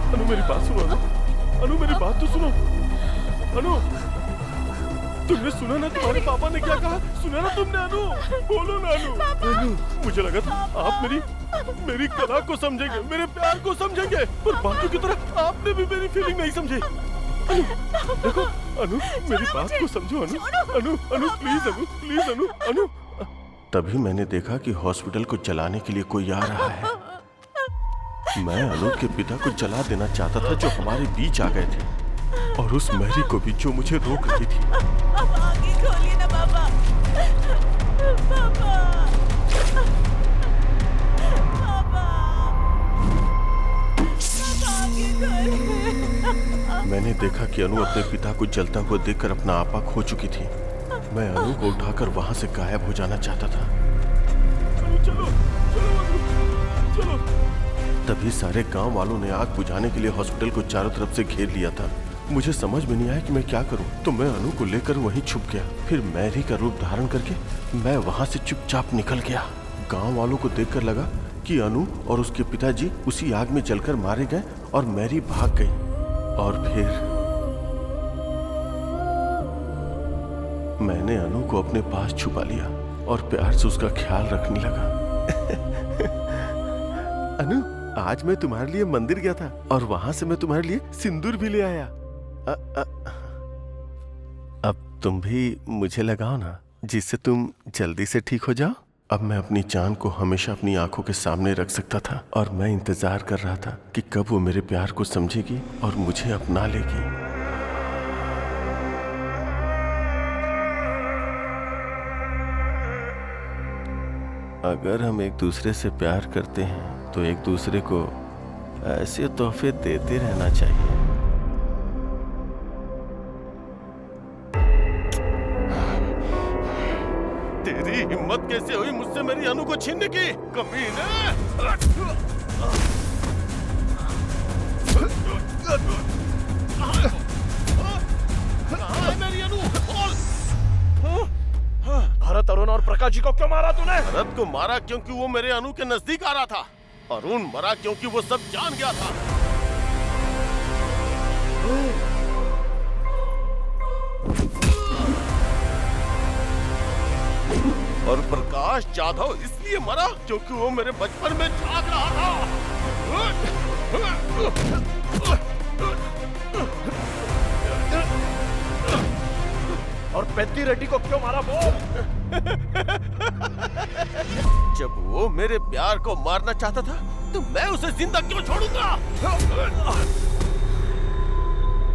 अनु मेरी बात सुनो। अनु, अनु मेरी बात तो सुनो। अनु, तुमने सुना ना तुम्हारे पापा ने क्या कहा? सुना ना तुमने अनु? बोलो ना अनु। अनु, मुझे लगा था आप मेरी कला को समझेंगे, मेरे प्यार को समझेंगे, पर बाकियों की तरह आपने भी मेरी फीलिंग नहीं समझी। अनु, देखो अनु, मेरी बात को समझो अनु। अनु, अनु प्लीज अनु, प्लीज अनु, अनु। तभी मैंने देखा कि हॉस्पिटल को जलाने के लिए कोई आ रहा है। मैं अनु के पिता को जला देना चाहता था जो हमारे बीच आ गए थे, और उस मैरी को भी जो मुझे रोक रही थी। आगे खोलिए ना पापा। पापा। मैंने देखा कि अनु अपने पिता को जलता हुआ देखकर अपना आपा खो चुकी थी। मैं अनु को उठाकर वहां से गायब हो जाना चाहता था। चलो, चलो। तभी सारे गांव वालों ने आग बुझाने के लिए हॉस्पिटल को चारों तरफ से घेर लिया था। मुझे समझ में नहीं आया कि मैं क्या करूं, तो मैं अनु को लेकर वहीं छुप गया। फिर मैरी का रूप धारण करके मैं वहां से चुपचाप निकल गया। गांव वालों को देखकर लगा कि अनु और उसके पिताजी उसी आग में जलकर मारे गए और मैरी भाग गई। और फिर मैंने अनु को अपने पास छुपा लिया और प्यार से उसका ख्याल रखने लगा। अनु, आज मैं तुम्हारे लिए मंदिर गया था और वहां से मैं तुम्हारे लिए सिंदूर भी ले आया। अब तुम भी मुझे लगाओ ना, जिससे तुम जल्दी से ठीक हो जाओ। अब मैं अपनी जान को हमेशा अपनी आंखों के सामने रख सकता था, और मैं इंतजार कर रहा था कि कब वो मेरे प्यार को समझेगी और मुझे अपना लेगी। अगर हम एक दूसरे से प्यार करते हैं तो एक दूसरे को ऐसे तोहफे देते रहना चाहिए। तेरी हिम्मत कैसे हुई मुझसे मेरी अनु को छीनने की, कमीने? कहाँ है मेरी अनु? भरत, अरुण और प्रकाश जी को क्यों मारा तूने? भरत को मारा क्योंकि वो मेरे अनु के नजदीक आ रहा था। अरुण मरा क्योंकि वो सब जान गया था। और प्रकाश जाधव इसलिए मरा क्योंकि वो मेरे बचपन में झांक रहा था। और पेद्दी रेड्डी को क्यों मारा बोल? जब वो मेरे प्यार को मारना चाहता था तो मैं उसे जिंदा क्यों छोड़ूंगा?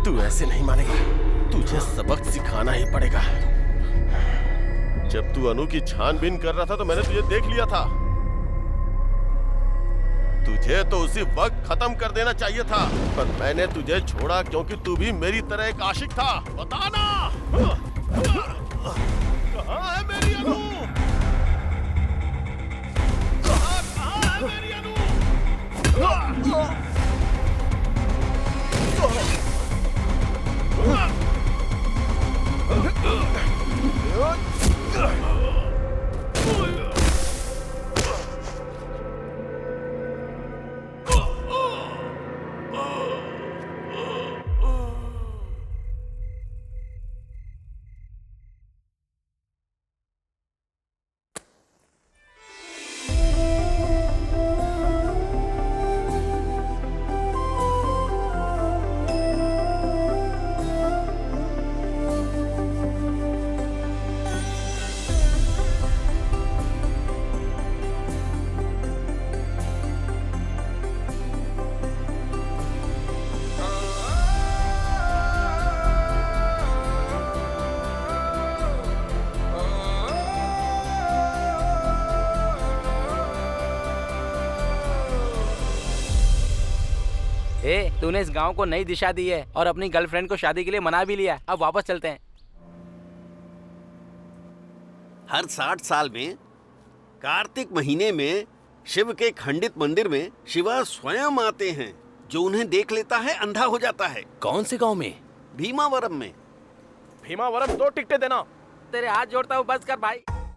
तू ऐसे नहीं मानेगा, तुझे सबक सिखाना ही पड़ेगा। जब तू अनु की छानबीन कर रहा था तो मैंने तुझे देख लिया था। तुझे तो उसी वक्त खत्म कर देना चाहिए था, पर मैंने तुझे छोड़ा क्योंकि तू भी मेरी तरह एक आशिक था। बताना कहाँ है मेरी अनु? कहाँ है मेरी अनु? तूने इस गांव को नई दिशा दी है और अपनी गर्लफ्रेंड को शादी के लिए मना भी लिया। अब वापस चलते हैं। हर 60 साल में कार्तिक महीने में शिव के खंडित मंदिर में शिवा स्वयं आते हैं। जो उन्हें देख लेता है अंधा हो जाता है। कौन से गांव में? भीमावरम में। भीमावरम 2 टिकटें देना। तेरे हाथ जोड़ता हूँ, बस कर भाई।